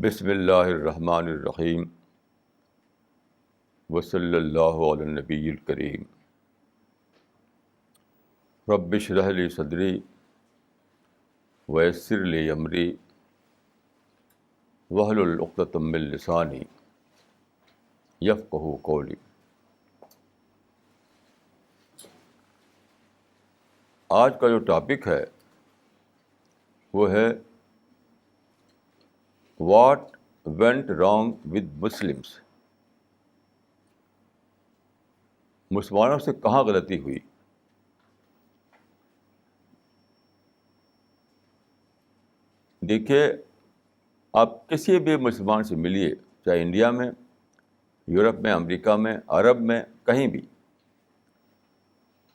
بسم اللہ الرحمن الرحیم وصلی اللہ علی النبی الکریم رب اشرح لی صدری ویسر لی امری واحلل عقدۃ من لسانی یفقہوا قولی۔ آج کا جو ٹاپک ہے وہ ہے what went wrong with Muslims, مسلمانوں سے کہاں غلطی ہوئی۔ دیکھیے، آپ کسی بھی مسلمان سے ملیے، چاہے انڈیا میں، یورپ میں، امریکہ میں، عرب میں، کہیں بھی،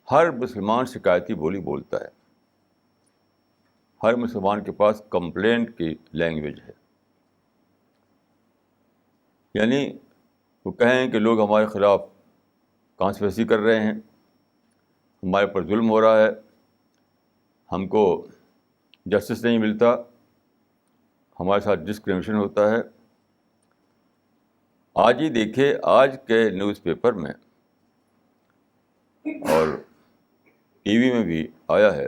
ہر مسلمان شکایتی بولی بولتا ہے۔ ہر مسلمان کے پاس کمپلینٹ کی لینگویج ہے، یعنی وہ کہیں کہ لوگ ہمارے خلاف کانسپریسی کر رہے ہیں، ہمارے پر ظلم ہو رہا ہے، ہم کو جسٹس نہیں ملتا، ہمارے ساتھ ڈسکریمنیشن ہوتا ہے۔ آج ہی دیکھیے، آج کے نیوز پیپر میں اور ٹی وی میں بھی آیا ہے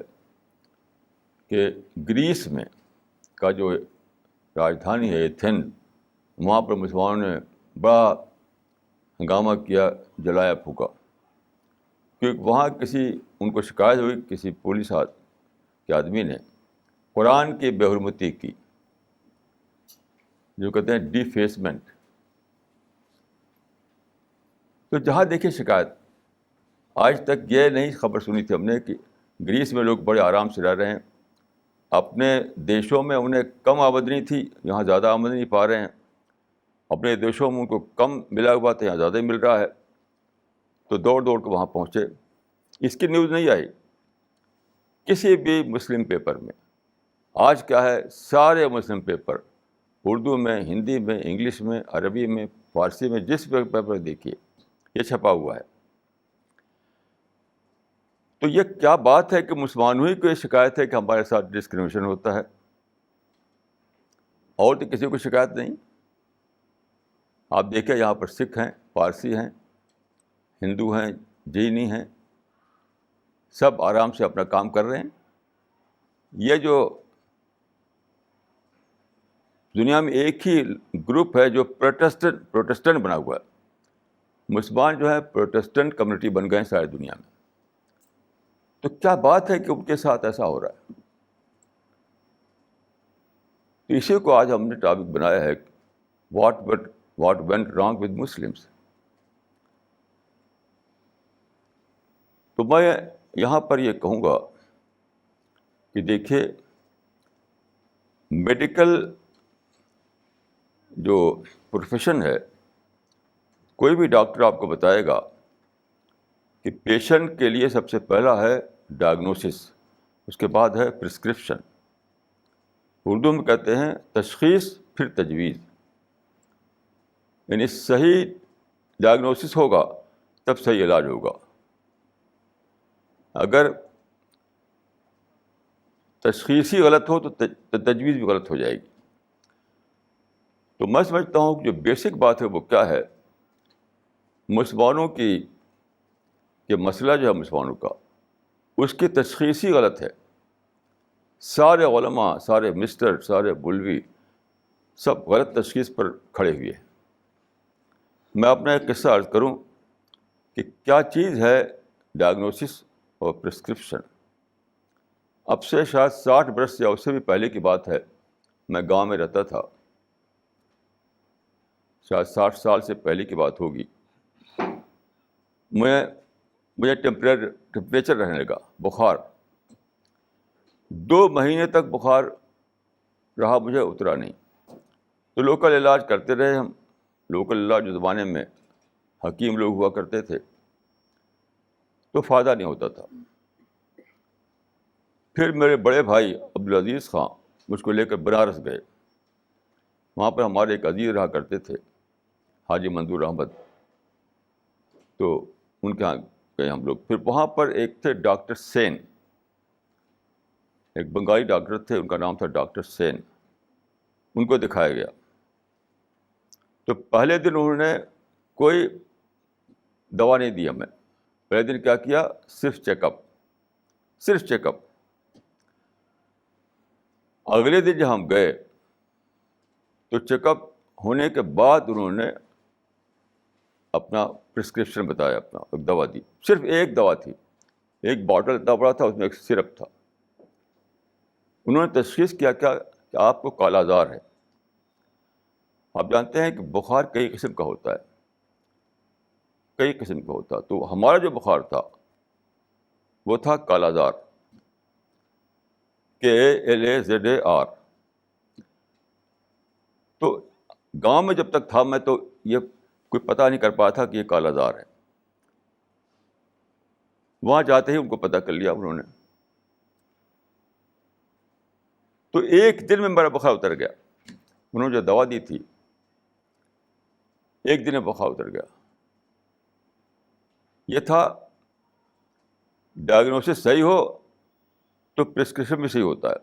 کہ گریس میں کا جو راجدھانی ہے ایتھن، وہاں پر مسلمانوں نے بڑا ہنگامہ کیا، جلایا پھونکا، کیونکہ وہاں ان کو شکایت ہوئی، کسی پولیس کے آدمی نے قرآن کی بے حرمتی کی، جو کہتے ہیں ڈیفیسمنٹ۔ تو جہاں دیکھیے شکایت، آج تک یہ نہیں خبر سنی تھی ہم نے کہ گریس میں لوگ بڑے آرام سے رہ رہے ہیں، اپنے دیشوں میں انہیں کم آمدنی تھی، یہاں زیادہ آمدنی پا رہے ہیں، اپنے دیشوں میں ان کو کم ملا ہوا تھا، یہاں زیادہ مل رہا ہے، تو دوڑ دوڑ کے وہاں پہنچے۔ اس کی نیوز نہیں آئی کسی بھی مسلم پیپر میں۔ آج کیا ہے، سارے مسلم پیپر، اردو میں، ہندی میں، انگلش میں، عربی میں، فارسی میں، جس پیپر دیکھیے یہ چھپا ہوا ہے۔ تو یہ کیا بات ہے کہ مسلمانوں ہی کو یہ شکایت ہے کہ ہمارے ساتھ ڈسکریمنیشن ہوتا ہے، اور تو کسی کو شکایت نہیں۔ آپ دیکھیں، یہاں پر سکھ ہیں، پارسی ہیں، ہندو ہیں، جینی ہیں، سب آرام سے اپنا کام کر رہے ہیں۔ یہ جو دنیا میں ایک ہی گروپ ہے جو پروٹسٹنٹ بنا ہوا ہے، مسلمان جو ہے پروٹسٹنٹ کمیونٹی بن گئے ہیں ساری دنیا میں۔ تو کیا بات ہے کہ ان کے ساتھ ایسا ہو رہا ہے؟ تو اسی کو آج ہم نے ٹاپک بنایا ہے، what went wrong with Muslims. تو میں یہاں پر یہ کہوں گا کہ دیکھیے، میڈیکل جو پروفیشن ہے، کوئی بھی ڈاکٹر آپ کو بتائے گا کہ پیشنٹ کے لیے سب سے پہلا ہے ڈائگنوسس، اس کے بعد ہے پرسکرپشن۔ اردو میں کہتے ہیں تشخیص پھر تجویز، یعنی صحیح ڈائگنوسس ہوگا تب صحیح علاج ہوگا۔ اگر تشخیص ہی غلط ہو تو تجویز بھی غلط ہو جائے گی۔ تو میں سمجھتا ہوں کہ جو بیسک بات ہے وہ کیا ہے، مسلمانوں کی مسئلہ جو ہے مسلمانوں کا، اس کی تشخیص ہی غلط ہے۔ سارے علماء، سارے مسٹر، سارے مولوی سب غلط تشخیص پر کھڑے ہوئے ہیں۔ میں اپنا ایک قصہ عرض کروں کہ کیا چیز ہے ڈائگنوسس اور پرسکرپشن۔ اب سے شاید 60 برس یا اس سے بھی پہلے کی بات ہے، میں گاؤں میں رہتا تھا، شاید 60 سال سے پہلے کی بات ہوگی۔ مجھے ٹیمپریچر رہنے لگا، بخار، 2 مہینے تک بخار رہا، مجھے اترا نہیں۔ تو لوکل علاج کرتے رہے ہم، لوکل علاج جو زمانے میں حکیم لوگ ہوا کرتے تھے، تو فائدہ نہیں ہوتا تھا۔ پھر میرے بڑے بھائی عبدالعزیز خان مجھ کو لے کر بنارس گئے، وہاں پر ہمارے ایک عزیز رہا کرتے تھے، حاجی منظور احمد، تو ان کے یہاں گئے ہم لوگ۔ پھر وہاں پر ایک تھے ڈاکٹر سین، ایک بنگالی ڈاکٹر تھے، ان کا نام تھا ڈاکٹر سین، ان کو دکھایا گیا۔ تو پہلے دن انہوں نے کوئی دوا نہیں دی ہمیں. پہلے دن کیا کیا؟ صرف چیک اپ، صرف چیک اپ. اگلے دن جب ہم گئے تو چیک اپ ہونے کے بعد انہوں نے اپنا پرسکرپشن بتایا، اپنا ایک دوا دی. صرف ایک دوا تھی، ایک باٹل اتنا بڑا تھا، اس میں ایک سرپ تھا. انہوں نے تشخیص کیا کہ آپ کو کالا آزار ہے. آپ جانتے ہیں کہ بخار کئی قسم کا ہوتا ہے، کئی قسم کا ہوتا ہے. تو ہمارا جو بخار تھا وہ تھا کالا آزار، KALAZAR. تو گاؤں میں جب تک تھا میں تو یہ کوئی پتہ نہیں کر پایا تھا کہ یہ کالا آزار ہے. وہاں جاتے ہی ان کو پتہ کر لیا انہوں نے. تو ایک دن میں میرا بخار اتر گیا. انہوں نے جو دوا دی تھی ایک دن میں بخار اتر گیا. یہ تھا ڈائگنوسس صحیح ہو تو پرسکرپشن بھی صحیح ہوتا ہے.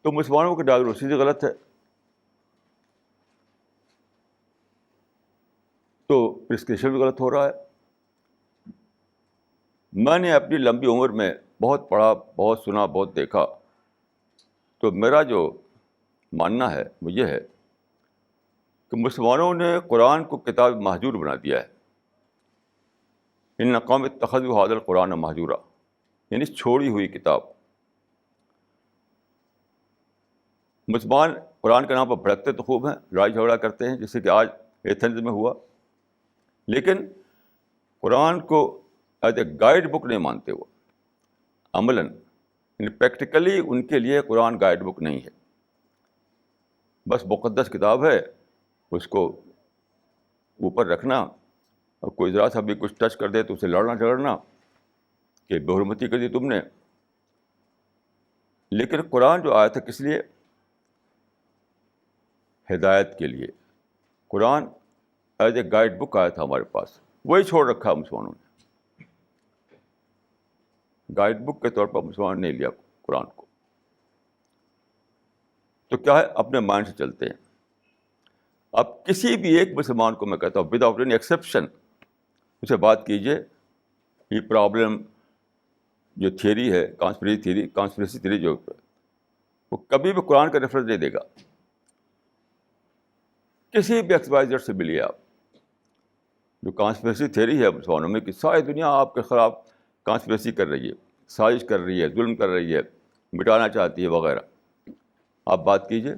تو مسلمانوں کی ڈائگنوسس غلط ہے تو پرسکرپشن بھی غلط ہو رہا ہے. میں نے اپنی لمبی عمر میں بہت پڑھا، بہت سنا، بہت دیکھا. تو میرا جو ماننا ہے وہ یہ ہے کہ مسلمانوں نے قرآن کو کتاب مہجور بنا دیا ہے. ان قوم اتخذوا ھذا القرآن مہجورا، یعنی چھوڑی ہوئی کتاب. مسلمان قرآن کے نام پر بھڑکتے تو خوب ہیں، لڑائی جھگڑا کرتے ہیں، جیسے کہ آج ایتھنز میں ہوا، لیکن قرآن کو ایز اے گائیڈ بک نہیں مانتے وہ عملاً. یعنی پریکٹیکلی ان کے لیے قرآن گائیڈ بک نہیں ہے، بس مقدس کتاب ہے، اس کو اوپر رکھنا، اور کوئی ذرا سا بھی کچھ ٹچ کر دے تو اسے لڑنا جھگڑنا کہ بے حرمتی کر دی تم نے. لیکن قرآن جو آیا تھا کس لیے؟ ہدایت کے لیے. قرآن ایز اے گائیڈ بک آیا تھا ہمارے پاس، وہی چھوڑ رکھا مسلمانوں نے. گائیڈ بک کے طور پر مسلمانوں نے نہیں لیا قرآن کو. تو کیا ہے، اپنے مائنڈ سے چلتے ہیں. اب کسی بھی ایک مسلمان کو میں کہتا ہوں وداؤٹ اینی ایکسیپشن اسے بات کیجیے، یہ پرابلم جو تھیوری ہے، کانسپریسی تھیوری جو وہ کبھی بھی قرآن کا ریفرنس نہیں دے گا. کسی بھی ایکسپائزر سے ملیے آپ، جو کانسپریسی تھیوری ہے مسلمانوں میں کہ ساری دنیا آپ کے خلاف کانسپریسی کر رہی ہے، سازش کر رہی ہے، ظلم کر رہی ہے، مٹانا چاہتی ہے وغیرہ، آپ بات کیجیے.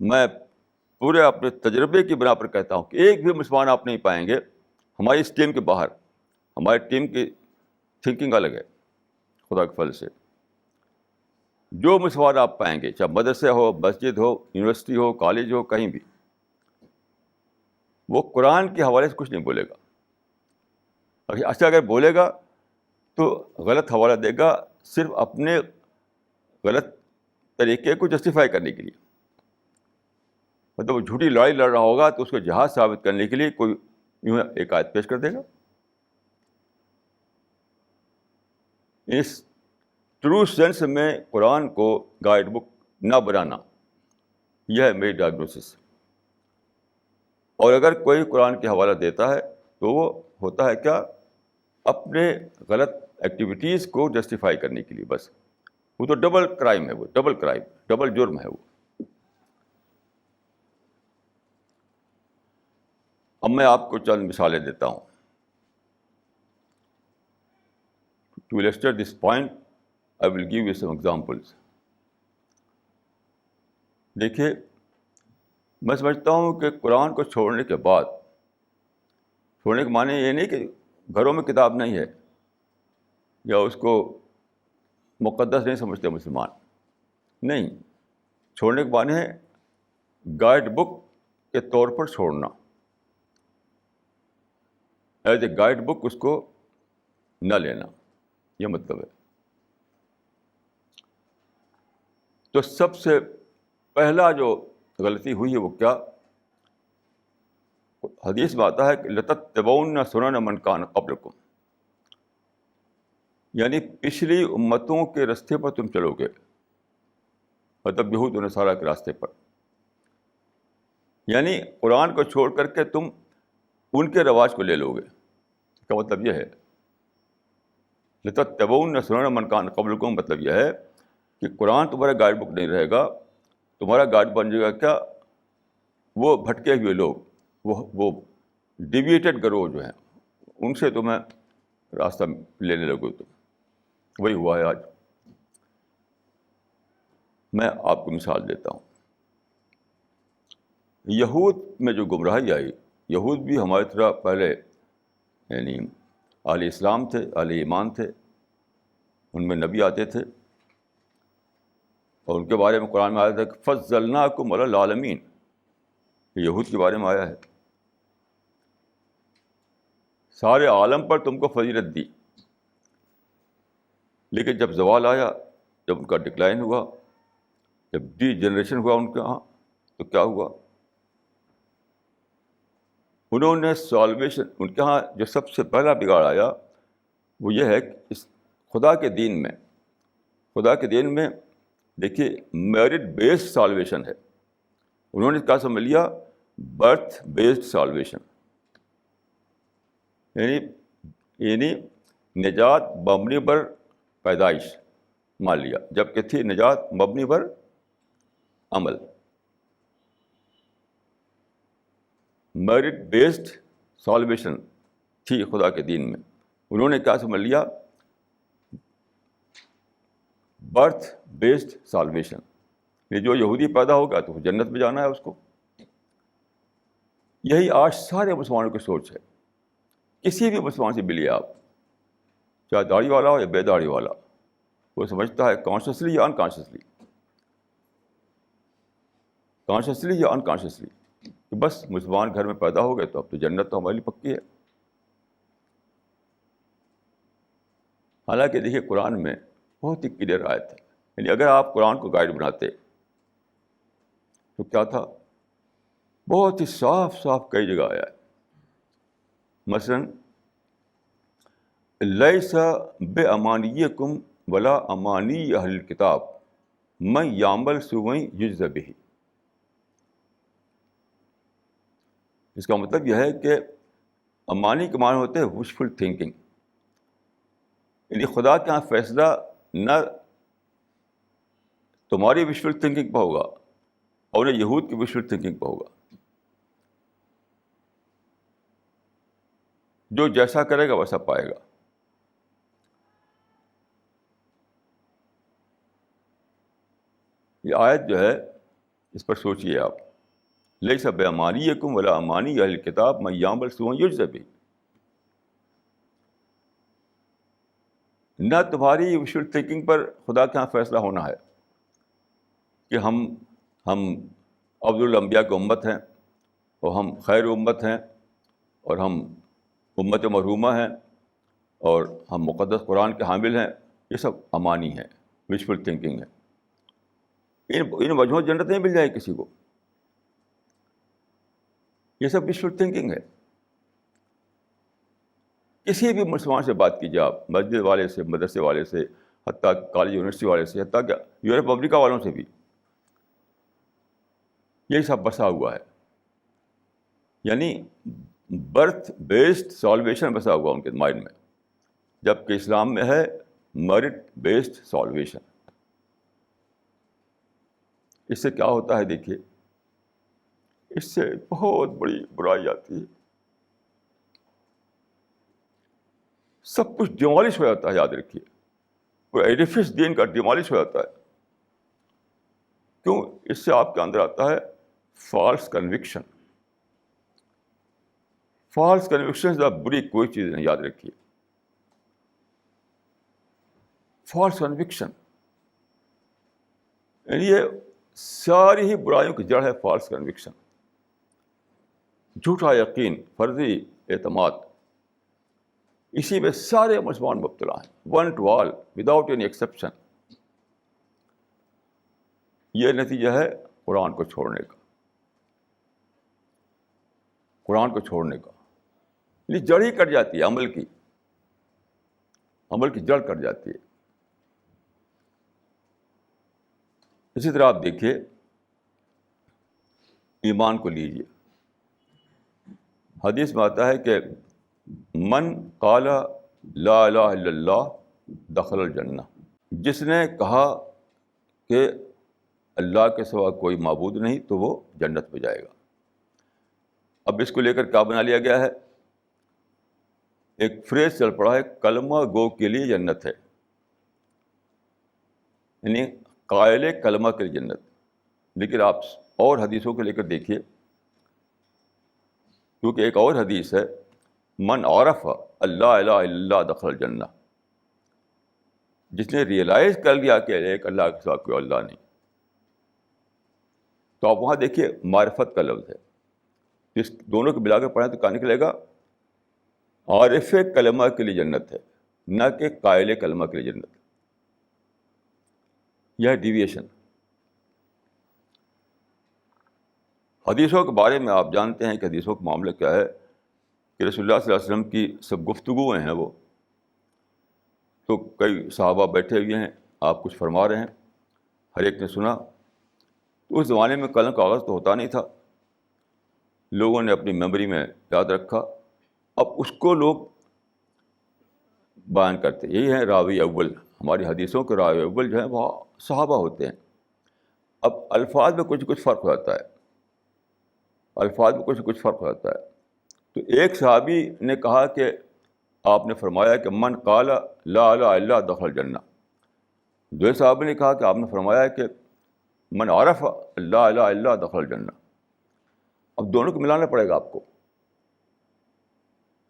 میں پورے اپنے تجربے کی بنا پر کہتا ہوں کہ ایک بھی مسلمان آپ نہیں پائیں گے ہماری اس ٹیم کے باہر. ہماری ٹیم کی تھنکنگ الگ ہے خدا کے فضل سے. جو مسلمان آپ پائیں گے، چاہے مدرسے ہو، مسجد ہو، یونیورسٹی ہو، کالج ہو، کہیں بھی، وہ قرآن کے حوالے سے کچھ نہیں بولے گا. اچھا اگر بولے گا تو غلط حوالہ دے گا، صرف اپنے غلط طریقے کو جسٹیفائی کرنے کے لیے. مطلب وہ جھوٹی لڑائی لڑ رہا ہوگا تو اس کو جہاد ثابت کرنے کے لیے کوئی یوں ایک آیت پیش کر دے گا. اس ٹرو سینس میں قرآن کو گائیڈ بک نہ بنانا، یہ ہے میری ڈائگنوسس. اور اگر کوئی قرآن کے حوالہ دیتا ہے تو وہ ہوتا ہے کیا؟ اپنے غلط ایکٹیویٹیز کو جسٹیفائی کرنے کے لیے بس. وہ تو ڈبل کرائم ہے، وہ ڈبل کرائم، ڈبل جرم ہے وہ. اب میں آپ کو چند مثالیں دیتا ہوں. To illustrate this point, I will give you some examples. دیکھیے، میں سمجھتا ہوں کہ قرآن کو چھوڑنے کے بعد، چھوڑنے کے معنی یہ نہیں کہ گھروں میں کتاب نہیں ہے یا اس کو مقدس نہیں سمجھتے مسلمان، نہیں. چھوڑنے کے معنی ہے گائیڈ بک کے طور پر چھوڑنا، ایز اے گائیڈ بک اس کو نہ لینا، یہ مطلب ہے. تو سب سے پہلا جو غلطی ہوئی ہے وہ کیا؟ حدیث میں آتا ہے کہ لَتَتَّبَعُنَّ سُنَنَ مَنْ كَانَ قَبْلَكُمْ، یعنی پچھلی امتوں کے راستے پر تم چلو گے. مطلب یہود و نصارہ کے راستے پر. یعنی قرآن کو چھوڑ کر کے تم ان کے رواج کو لے لو گے. اس کا مطلب یہ ہے لَتَتَّبَعُنَّ سُنَنَ مَنْ كَانَ قَبْلَكُم. مطلب یہ ہے کہ قرآن تمہارا گائیڈ بک نہیں رہے گا, تمہارا گائیڈ بن جائے گا کیا؟ وہ بھٹکے ہوئے لوگ, وہ ڈیویٹڈ گروہ جو ہیں, ان سے تمہیں راستہ لینے لگو تم. وہی ہوا ہے آج. میں آپ کو مثال دیتا ہوں. یہود میں جو گمراہی آئی, یہود بھی ہماری طرح پہلے یعنی اہل اسلام تھے, اہل ایمان تھے, ان میں نبی آتے تھے, اور ان کے بارے میں قرآن میں آیا تھا کہ فضلناکم علی العالمین. یہود کے بارے میں آیا ہے, سارے عالم پر تم کو فضیلت دی. لیکن جب زوال آیا, جب ان کا ڈکلائن ہوا, جب ڈی جنریشن ہوا ان کے یہاں, تو کیا ہوا؟ انہوں نے سالویشن, ان کے یہاں جو سب سے پہلا بگاڑ آیا وہ یہ ہے کہ اس خدا کے دین میں دیکھیے میرٹ بیسڈ سالویشن ہے. انہوں نے کیا سمجھ لیا؟ برتھ بیسڈ سالویشن, یعنی نجات مبنی پر پیدائش مان لیا, جبکہ تھی نجات مبنی پر عمل. میرٹ بیسڈ سالویشن تھی خدا کے دین میں. انہوں نے کیا سمجھ لیا؟ Birth based salvation. یہ جو یہودی پیدا ہوگا تو جنت میں جانا ہے اس کو. یہی آج سارے مسلمانوں کی سوچ ہے. کسی بھی مسلمان سے ملیے آپ, چاہے داڑھی والا ہو یا بے داڑھی والا, وہ سمجھتا ہے کانشیسلی یا انکانشیسلی کہ بس مسلمان گھر میں پیدا ہو گئے تو اب تو جنت تو ہمارے لیے پکی ہے. حالانکہ دیکھیے قرآن میں بہت ہی کلیئر آیت ہے. یعنی اگر آپ قرآن کو گائیڈ بناتے تو کیا تھا؟ بہت ہی صاف کئی جگہ آیا ہے. مثلاً لیس بامانیکم ولا امانی اہل الکتاب من یعمل سوءا یجز بہ. اس کا مطلب یہ ہے کہ امانی کے معنی ہوتے ہیں وشفل تھنکنگ. یعنی خدا کے یہاں فیصلہ نہ تمہاری وشفل تھنکنگ پہ ہوگا اور نہ یہود کی وشفل تھنکنگ پہ ہوگا. جو جیسا کرے گا ویسا پائے گا. یہ آیت جو ہے اس پر سوچیے آپ. لیس بامانیکم ولا امانی اہل الکتاب من یعمل سوءا یجز بہ. نہ تمہاری وشول تھنکنگ پر خدا کے یہاں فیصلہ ہونا ہے کہ ہم افضل الانبیاء کی امت ہیں, اور ہم خیر امت ہیں, اور ہم امت مرحومہ ہیں, اور ہم مقدس قرآن کے حامل ہیں. یہ سب امانی ہے, وشفل تھنکنگ ہے. ان وجہوں جنت نہیں مل جائے کسی کو. یہ سب وشفل تھنکنگ ہے. کسی بھی مسلمان سے بات کیجیے آپ, مسجد والے سے, مدرسے والے سے, حتیٰ کالج یونیورسٹی والے سے, حتیٰ کہ یورپ امریکہ والوں سے بھی یہی سب بسا ہوا ہے. یعنی برتھ بیسڈ سالویشن بسا ہوا ان کے مائنڈ میں, جبکہ اسلام میں ہے میرٹ بیسڈ سالویشن. اس سے کیا ہوتا ہے دیکھیے, اس سے بہت بڑی برائی آتی ہے. سب کچھ ڈیمالش ہو جاتا ہے. یاد رکھیے, کوئی ایڈیفس دین کا ڈیمالش ہو جاتا ہے. کیوں؟ اس سے آپ کے اندر آتا ہے فالس کنوکشن. فالس کنوکشن سے بری کوئی چیز نہیں. یاد رکھیے, فالس کنوکشن یعنی یہ ساری ہی برائیوں کی جڑ ہے. فالس کنوکشن, جھوٹا یقین, فرضی اعتماد, اسی میں سارے مسلمان مبتلا ہیں, one to all, without any exception. یہ نتیجہ ہے قرآن کو چھوڑنے کا. قرآن کو چھوڑنے کا یہ جڑ ہی کٹ جاتی ہے. عمل کی جڑ کٹ جاتی ہے. اسی طرح آپ دیکھیے ایمان کو لیجیے. حدیث میں آتا ہے کہ من قال لا الہ الا اللہ دخل الجنہ. جس نے کہا کہ اللہ کے سوا کوئی معبود نہیں تو وہ جنت میں جائے گا. اب اس کو لے کر کیا بنا لیا گیا ہے؟ ایک فریز چل پڑا ہے، کلمہ گو کے لیے جنت ہے، یعنی قائل کلمہ کے لیے جنت. لیکن آپ اور حدیثوں کو لے کر دیکھیے، کیونکہ ایک اور حدیث ہے من عرف اللہ الہ الا اللہ دخل الجنہ. جس نے ریئلائز کر لیا کہ ایک اللہ کے سوا کوئی اللہ نہیں. تو آپ وہاں دیکھیے معرفت کا لفظ ہے. اس دونوں کو ملا کر پڑھیں تو کیا نکلے گا؟ عارف کلمہ کے لیے جنت ہے، نہ کہ قائل کلمہ کے لیے جنت. یہ ڈیویشن. حدیثوں کے بارے میں آپ جانتے ہیں کہ حدیثوں کا معاملہ کیا ہے کہ رسول اللہ صلی اللہ علیہ وسلم کی سب گفتگویں ہیں وہ تو کئی صحابہ بیٹھے ہوئے ہیں، آپ کچھ فرما رہے ہیں، ہر ایک نے سنا. تو اس زمانے میں قلم کاغذ تو ہوتا نہیں تھا، لوگوں نے اپنی میموری میں یاد رکھا. اب اس کو لوگ بیان کرتے. یہی ہے راوی اول. ہماری حدیثوں کے راوی اول جو ہیں وہ صحابہ ہوتے ہیں. اب الفاظ میں کچھ فرق ہو جاتا ہے، الفاظ میں کچھ فرق ہو جاتا ہے. تو ایک صحابی نے کہا کہ آپ نے فرمایا کہ من قال لا الہ الا اللہ دخل الجنہ. دوسرے صحابی نے کہا کہ آپ نے فرمایا کہ من عرف لا الہ الا اللہ دخل الجنہ. اب دونوں کو ملانا پڑے گا آپ کو.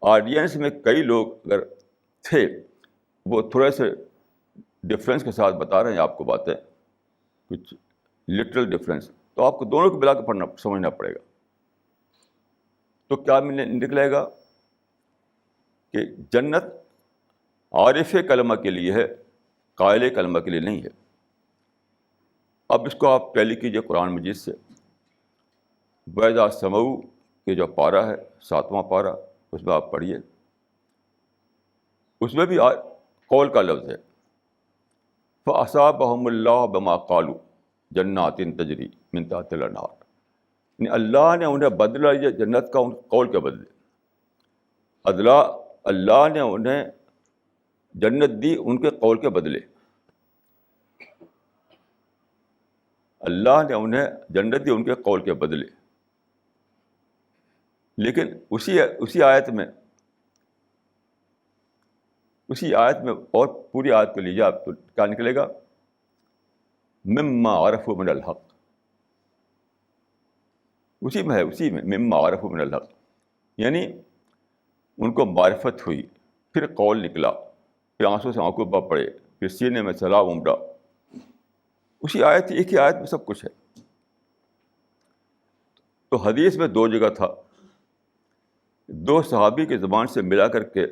آڈینس میں کئی لوگ اگر تھے وہ تھوڑے سے ڈفرینس کے ساتھ بتا رہے ہیں آپ کو باتیں، کچھ لٹرل ڈفرینس، تو آپ کو دونوں کو ملا کے سمجھنا پڑے گا. تو کیا نکلے گا کہ جنت عارف کلمہ کے لیے ہے، قائل کلمہ کے لیے نہیں ہے. اب اس کو آپ ٹیلی کیجیے قرآن مجید سے. وَإِذَا سَمَعُوا کے جو پارہ ہے 7واں پارہ، اس میں آپ پڑھیے. اس میں بھی قول کا لفظ ہے. فَأَصَابَهُمُ اللَّهُ بِمَا قَالُوا جَنَّاتٍ تَجْرِي مِن تَحْتِهَا الْأَنْهَارُ. یعنی اللہ نے انہیں بدلہ دیا جنت کا ان قول کے بدلے. اللہ نے انہیں جنت دی ان کے قول کے بدلے. اللہ نے انہیں جنت دی ان کے قول کے بدلے. لیکن اسی آیت میں اور پوری آیت کو لیجیے آپ تو کیا نکلے گا؟ مما عرفوا من الحق. اسی میں مما عرفوا من الحق، یعنی ان کو معرفت ہوئی، پھر قول نکلا، پھر آنسوں سے آنکھوں پر پڑے، پھر سینے میں سلاب امڑا. اسی آیت، ایک ہی آیت میں سب کچھ ہے. تو حدیث میں دو جگہ تھا، دو صحابی کی زبان سے ملا کر کے،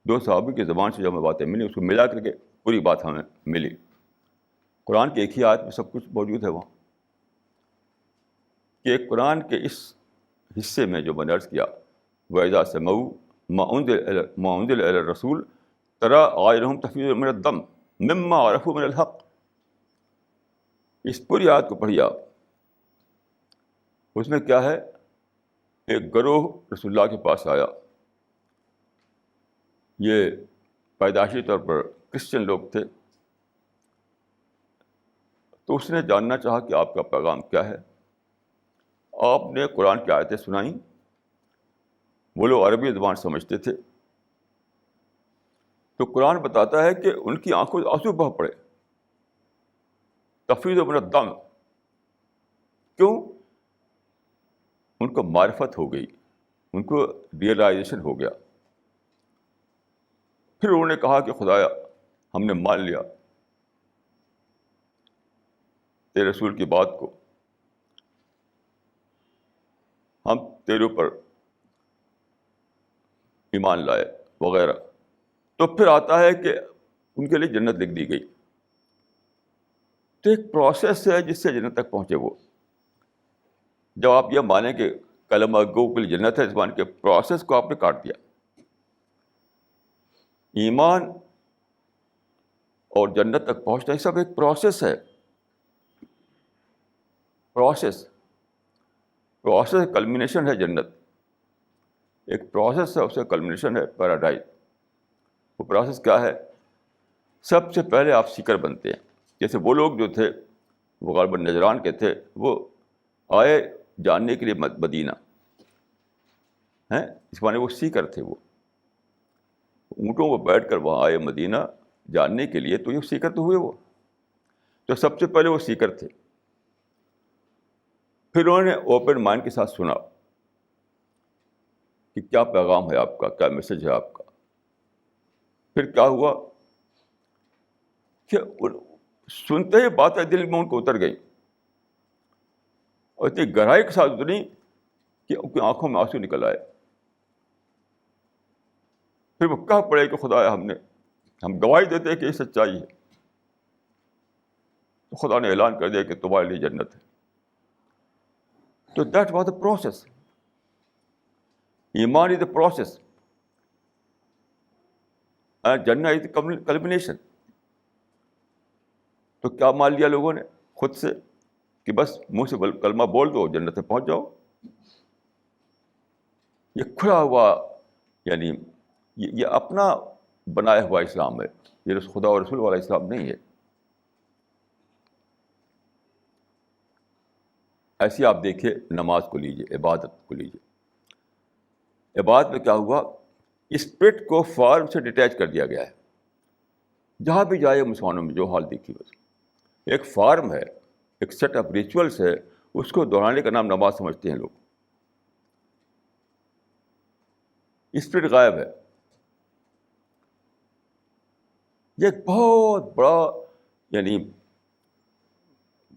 دو صحابی کی زبان سے جو ہمیں باتیں ملی اس کو ملا کر کے پوری بات ہمیں ملی. قرآن کے ایک ہی آیت میں سب کچھ موجود ہے وہاں. کہ قرآن کے اس حصے میں جو میں نے عرض کیا وَإِذَا سَمَعُوا مَا أُنزِلَ إِلَى الرَّسُولِ تَرَىٰ أَعْيُنَهُمْ تَفِيضُ مِنَ الدَّمْعِ مِمَّا عَرَفُوا مِنَ الْحَقِّ. اس پوری آیت کو پڑھیے آپ. اس میں کیا ہے؟ ایک گروہ رسول اللہ کے پاس آیا. یہ پیدائشی طور پر کرسچن لوگ تھے. تو اس نے جاننا چاہا کہ آپ کا پیغام کیا ہے. آپ نے قرآن کی آیتیں سنائیں. وہ لوگ عربی زبان سمجھتے تھے. تو قرآن بتاتا ہے کہ ان کی آنکھوں سے آنسو بہہ پڑے، تفیض من الدم. کیوں؟ ان کو معرفت ہو گئی، ان کو ریئلائزیشن ہو گیا. پھر انہوں نے کہا کہ خدایا ہم نے مان لیا تیرے رسول کی بات کو، ہم تیرے اوپر ایمان لائے وغیرہ. تو پھر آتا ہے کہ ان کے لیے جنت لکھ دی گئی. تو ایک پروسیس ہے جس سے جنت تک پہنچے وہ. جب آپ یہ مانیں کہ کلمہ گو کے لیے جنت ہے، زبان کے پروسیس کو آپ نے کاٹ دیا. ایمان اور جنت تک پہنچنا یہ سب ایک پروسیس ہے. پروسیس کلمینیشن ہے جنت، ایک پروسیس ہے، اس کا کلمینیشن ہے پیراڈائز. وہ پروسیس کیا ہے؟ سب سے پہلے آپ سیکر بنتے ہیں. جیسے وہ لوگ جو تھے وہ غالباً نجران کے تھے، وہ آئے جاننے کے لیے مدینہ ہیں، اس معنی وہ سیکر تھے. وہ اونٹوں کو بیٹھ کر وہاں آئے مدینہ جاننے کے لیے، تو یہ سیکر تو ہوئے. وہ تو سب سے پہلے وہ سیکر تھے. پھر انہوں نے اوپن مائنڈ کے ساتھ سنا کہ کیا پیغام ہے آپ کا، کیا میسج ہے آپ کا. پھر کیا ہوا کہ سنتے ہی باتیں دل میں ان کو اتر گئی، اور اتنی گہرائی کے ساتھ اتری کہ ان کی آنکھوں میں آنسو نکل آئے. پھر وہ کہہ پڑے کہ خدا ہم گواہی دیتے ہیں کہ یہ سچائی ہے. تو خدا نے اعلان کر دیا کہ تمہارے لیے جنت ہے. تو دیٹ واز دا پروسیس. ایمان از دا پروسیس اینڈ جنت از دا کلمینیشن. تو کیا مان لیا لوگوں نے خود سے کہ بس منہ سے کلمہ بول دو جنت میں پہنچ جاؤ. یہ کھلا ہوا یعنی یہ اپنا بنایا ہوا اسلام ہے، یہ خدا اور رسول والا اسلام نہیں ہے. ایسے آپ دیکھیے نماز کو لیجیے، عبادت کو لیجیے. عبادت میں کیا ہوا؟ اسپرٹ کو فارم سے ڈیٹیچ کر دیا گیا ہے. جہاں بھی جائے مسلمانوں میں جو حال دیکھیے، بس ایک فارم ہے، ایک سیٹ آف ریچولس ہے، اس کو دہرانے کا نام نماز سمجھتے ہیں لوگ. اسپرٹ غائب ہے. یہ ایک بہت بڑا یعنی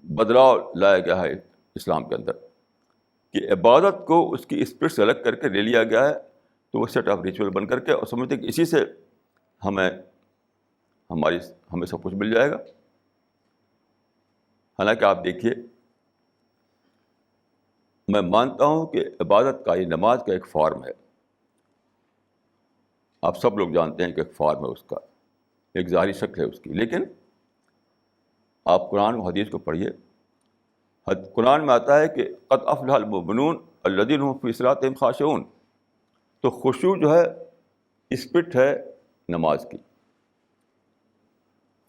بدلاؤ لایا گیا ہے اسلام کے اندر کہ عبادت کو اس کی اسپرٹ سے الگ کر کے لے لیا گیا ہے. تو وہ سیٹ آف ریچول بن کر کے اور سمجھتے کہ اسی سے ہمیں سب کچھ مل جائے گا. حالانکہ آپ دیکھیے، میں مانتا ہوں کہ عبادت کا، یہ نماز کا ایک فارم ہے. آپ سب لوگ جانتے ہیں کہ ایک فارم ہے اس کا، ایک ظاہری شکل ہے اس کی. لیکن آپ قرآن و حدیث کو پڑھیے. قرآن میں آتا ہے کہ قد افلح المؤمنون الذین هم فی صلاتہم خاشعون. تو خشوع جو ہے اسپرٹ ہے نماز کی.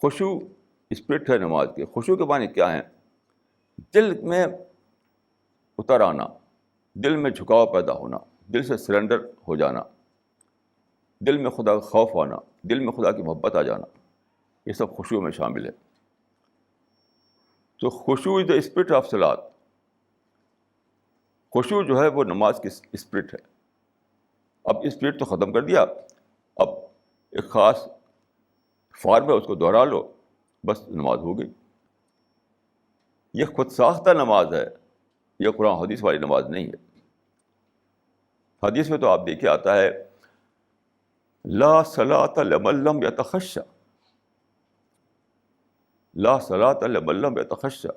خشوع اسپرٹ ہے نماز کی. خشوع کے معنی کیا ہیں؟ دل میں اتر آنا، دل میں جھکاؤ پیدا ہونا، دل سے سرنڈر ہو جانا، دل میں خدا کا خوف آنا، دل میں خدا کی محبت آ جانا، یہ سب خشوع میں شامل ہے. تو خشوع از دا اسپرٹ آف صلاۃ. خشوع جو ہے وہ نماز کی اسپرٹ ہے. اب اسپرٹ تو ختم کر دیا، اب ایک خاص فارم ہے، اس کو دوہرا لو، بس نماز ہو گئی. یہ خود ساختہ نماز ہے، یہ قرآن حدیث والی نماز نہیں ہے. حدیث میں تو آپ دیکھیے آتا ہے لا صلاۃ لمن لم یتخشع، لا صلاۃ لمن لم یتخشع.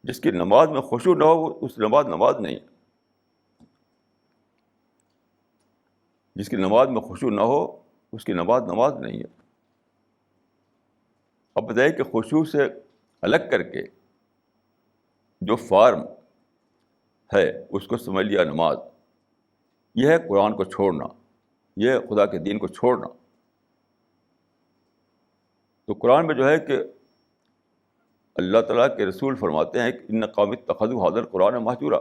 جس کی نماز میں خشوع نہ ہو اس نماز نہیں ہے. جس کی نماز میں خشوع نہ ہو اس کی نماز نہیں ہے. اب بتائیے کہ خشوع سے الگ کر کے جو فارم ہے اس کو سمجھ لیا نماز. یہ ہے قرآن کو چھوڑنا، یہ ہے خدا کے دین کو چھوڑنا. تو قرآن میں جو ہے کہ اللہ تعالیٰ کے رسول فرماتے ہیں کہ ان قوم اتخذوا ھذا القرآن مہجورا.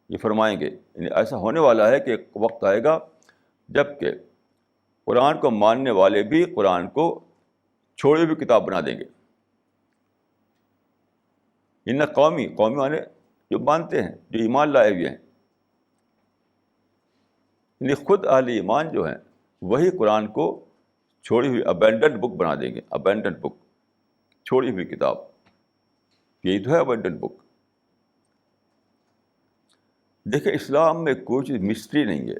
یہ فرمائیں گے یعنی ایسا ہونے والا ہے کہ ایک وقت آئے گا جب کہ قرآن کو ماننے والے بھی قرآن کو چھوڑی ہوئی کتاب بنا دیں گے. ان قومی مانے جو مانتے ہیں، جو ایمان لائے ہوئے ہیں، یعنی خود اہل ایمان جو ہیں وہی قرآن کو چھوڑی ہوئی ابینڈنڈ بک بنا دیں گے. ابینڈنڈ بک، چھوڑی ہوئی کتاب، یہی تو ہے ابینڈنڈ بک. دیکھیں اسلام میں کوئی چیز مسٹری نہیں ہے،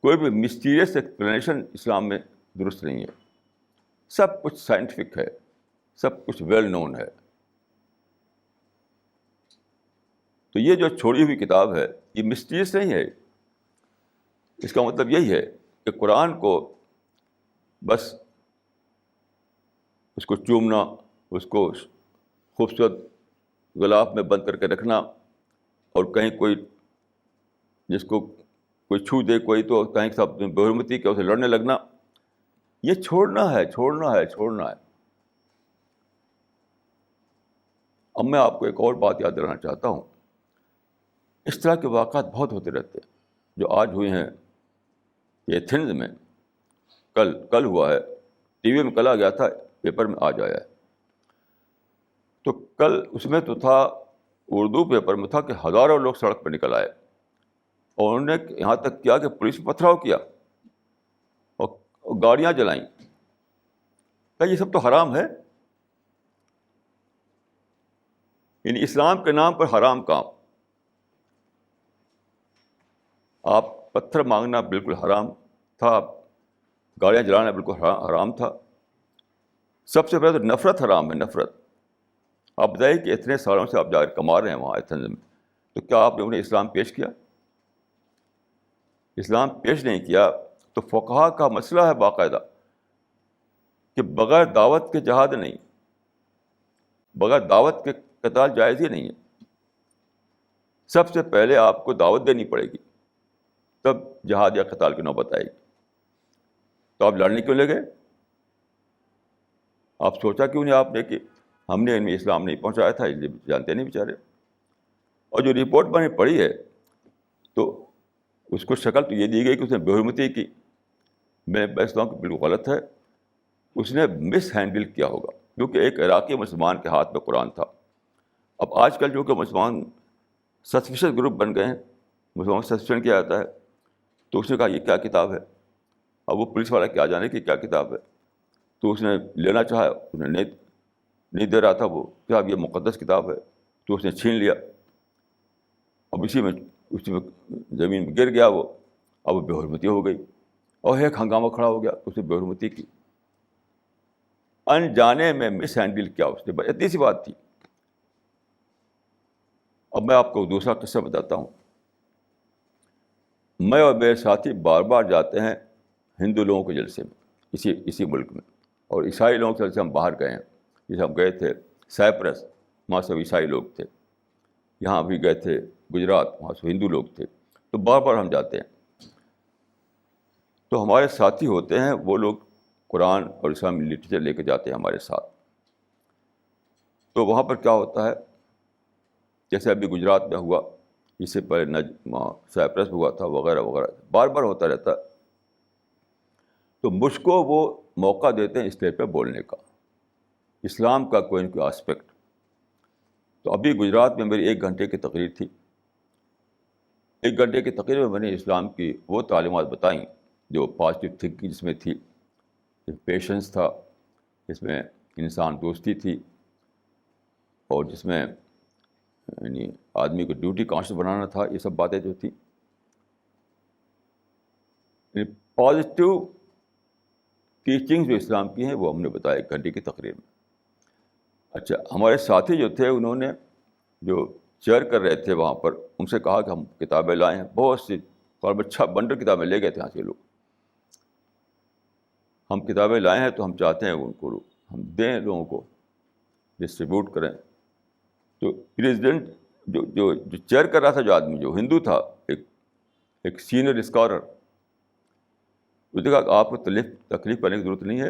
کوئی بھی مسٹیریس ایکسپلینیشن اسلام میں درست نہیں ہے. سب کچھ سائنٹیفک ہے، سب کچھ ویل نون ہے. تو یہ جو چھوڑی ہوئی کتاب ہے یہ مسٹیریس نہیں ہے. اس کا مطلب یہی ہے کہ قرآن کو بس اس کو چومنا، اس کو خوبصورت غلاف میں بند کر کے رکھنا، اور کہیں کوئی جس کو کوئی چھو دے کوئی تو کہیں سب بےحرمتی کے اسے لڑنے لگنا، یہ چھوڑنا ہے، چھوڑنا ہے، چھوڑنا ہے۔ اب میں آپ کو ایک اور بات یاد دلانا چاہتا ہوں، اس طرح کے واقعات بہت ہوتے رہتے ہیں جو آج ہوئے ہیں ایتھنز میں، کل ہوا ہے، ٹی وی میں کل آ گیا تھا، پیپر میں آج آیا ہے۔ تو کل اس میں تو تھا، اردو پیپر میں تھا کہ ہزاروں لوگ سڑک پہ نکل آئے، اور انہوں نے یہاں تک کیا کہ پولیس پہ پتھراؤ کیا اور گاڑیاں جلائیں۔ کیا یہ سب تو حرام ہے؟ یعنی اسلام کے نام پر حرام کام۔ آپ پتھر مانگنا بالکل حرام تھا، گاڑیاں جلانا بالکل حرام تھا۔ سب سے پہلے تو نفرت حرام ہے، نفرت۔ آپ بتائیے کہ اتنے سالوں سے آپ جا کر کما رہے ہیں وہاں ایتھنز میں، تو کیا آپ نے انہیں اسلام پیش کیا؟ اسلام پیش نہیں کیا تو فقہا کا مسئلہ ہے باقاعدہ کہ بغیر دعوت کے جہاد نہیں، بغیر دعوت کے قتال جائز ہی نہیں ہے۔ سب سے پہلے آپ کو دعوت دینی پڑے گی، تب جہاد یا قتال کی نوبت آئے گی۔ تو آپ لڑنے کیوں لگے؟ آپ سوچا کیوں نہیں آپ نے کہ ہم نے ان میں اسلام نہیں پہنچایا تھا، اس لیے جانتے نہیں بیچارے۔ اور جو رپورٹ میں نے پڑھی ہے تو اس کو شکل تو یہ دی گئی کہ اس نے بےحرمتی کی۔ میں بیچتا ہوں کہ بالکل غلط ہے، اس نے مس ہینڈل کیا ہوگا، کیونکہ ایک عراقی مسلمان کے ہاتھ میں قرآن تھا۔ اب آج کل جو کہ مسلمان سسپیشس گروپ بن گئے ہیں، مسلمان سسپیشن کیا جاتا ہے، تو اس نے کہا یہ کیا کتاب ہے؟ اب وہ پولیس والا کیا جانے کہ کیا کتاب ہے، تو اس نے لینا چاہا، انہیں نہیں دے رہا تھا وہ، کیا اب یہ مقدس کتاب ہے، تو اس نے چھین لیا۔ اب اسی میں زمین میں گر گیا وہ، اب وہ بےحرمتی ہو گئی، اور ایک ہنگامہ کھڑا ہو گیا، اس نے بےحرمتی کی، انجانے میں مس ہینڈل کیا اس نے، بس اتنی سی بات تھی۔ اب میں آپ کو دوسرا قصہ بتاتا ہوں۔ میں اور میرے ساتھی بار بار جاتے ہیں ہندو لوگوں کے جلسے میں، اسی ملک میں، اور عیسائی لوگوں کے جلسے ہم باہر گئے ہیں۔ جیسے ہم گئے تھے سائپرس، وہاں سب عیسائی لوگ تھے، یہاں بھی گئے تھے گجرات، وہاں سے ہندو لوگ تھے، تو بار بار ہم جاتے ہیں۔ تو ہمارے ساتھی ہوتے ہیں وہ لوگ قرآن اور اسلامی لٹریچر لے کے جاتے ہیں ہمارے ساتھ۔ تو وہاں پر کیا ہوتا ہے، جیسے ابھی گجرات میں ہوا، اس سے پہلے سائپرس میں ہوا تھا، وغیرہ وغیرہ، بار بار ہوتا رہتا ہے۔ تو مجھ کو وہ موقع دیتے ہیں اسٹیج پہ بولنے کا، اسلام کا کوئی نہ کوئی آسپیکٹ۔ تو ابھی گجرات میں میری 1 گھنٹے کی تقریر تھی۔ 1 گھنٹے کی تقریر میں نے اسلام کی وہ تعلیمات بتائیں جو پازیٹیو تھنکنگ جس میں تھی، پیشنس تھا، جس میں انسان دوستی تھی، اور جس میں یعنی آدمی کو ڈیوٹی کانشیس بنانا تھا، یہ سب باتیں جو تھیں پازیٹیو ٹیچنگ جو اسلام کی ہیں وہ ہم نے بتایا 1 گھنٹے کی تقریر میں۔ اچھا، ہمارے ساتھی جو تھے انہوں نے جو چیئر کر رہے تھے وہاں پر، ان سے کہا کہ ہم کتابیں لائے ہیں، بہت سی، قریب 6 بنڈل کتابیں لے گئے تھے یہاں سے لوگ۔ ہم کتابیں لائے ہیں تو ہم چاہتے ہیں ان کو ہم دیں، لوگوں کو ڈسٹریبیوٹ کریں۔ تو پریزیڈنٹ جو چیئر کر رہا تھا، جو آدمی جو ہندو تھا، ایک سینئر اسکالر، اس نے کہا کہ آپ کو تکلیف کرنے کی ضرورت نہیں ہے،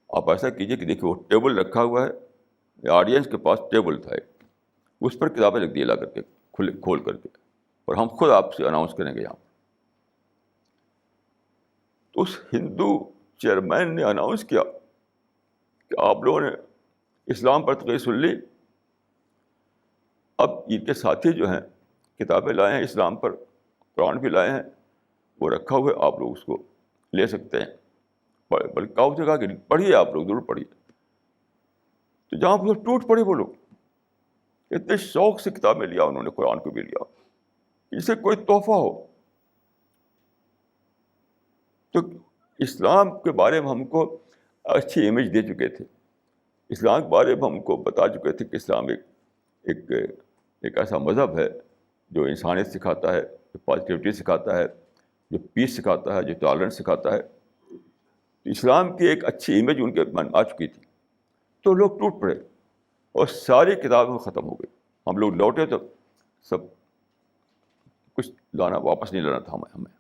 آپ ایسا کیجیے کہ دیکھیے وہ ٹیبل رکھا ہوا ہے، آڈینس کے پاس ٹیبل تھا ایک، اس پر کتابیں لکھ دی لا کر کے کھول کر کے، اور ہم خود آپ سے اناؤنس کریں گے یہاں۔ تو اس ہندو چیئرمین نے اناؤنس کیا کہ آپ لوگوں نے اسلام پر تقریر سن لی، اب ان کے ساتھی جو ہیں کتابیں لائے ہیں اسلام پر، قرآن بھی لائے ہیں، وہ رکھا ہوا ہے، آپ لوگ اس کو لے سکتے ہیں، بلکہ کہا سے کہا کہ پڑھیے، آپ لوگ ضرور پڑھیے۔ تو جہاں پر ٹوٹ پڑے وہ لوگ، اتنے شوق سے کتابیں لیا انہوں نے، قرآن کو بھی لیا، اسے کوئی تحفہ ہو۔ تو اسلام کے بارے میں ہم کو اچھی امیج دے چکے تھے، اسلام کے بارے میں ہم کو بتا چکے تھے کہ اسلام ایک ایسا مذہب ہے جو انسانیت سکھاتا ہے، جو پازیٹیوٹی سکھاتا ہے، جو پیس سکھاتا ہے، جو ٹالرنس سکھاتا ہے۔ تو اسلام کی ایک اچھی امیج ان کے من آ چکی تھی، تو لوگ ٹوٹ پڑے، اور ساری کتابیں ختم ہو گئی. ہم لوگ لوٹے تو سب کچھ لانا واپس نہیں لانا تھا ہمیں.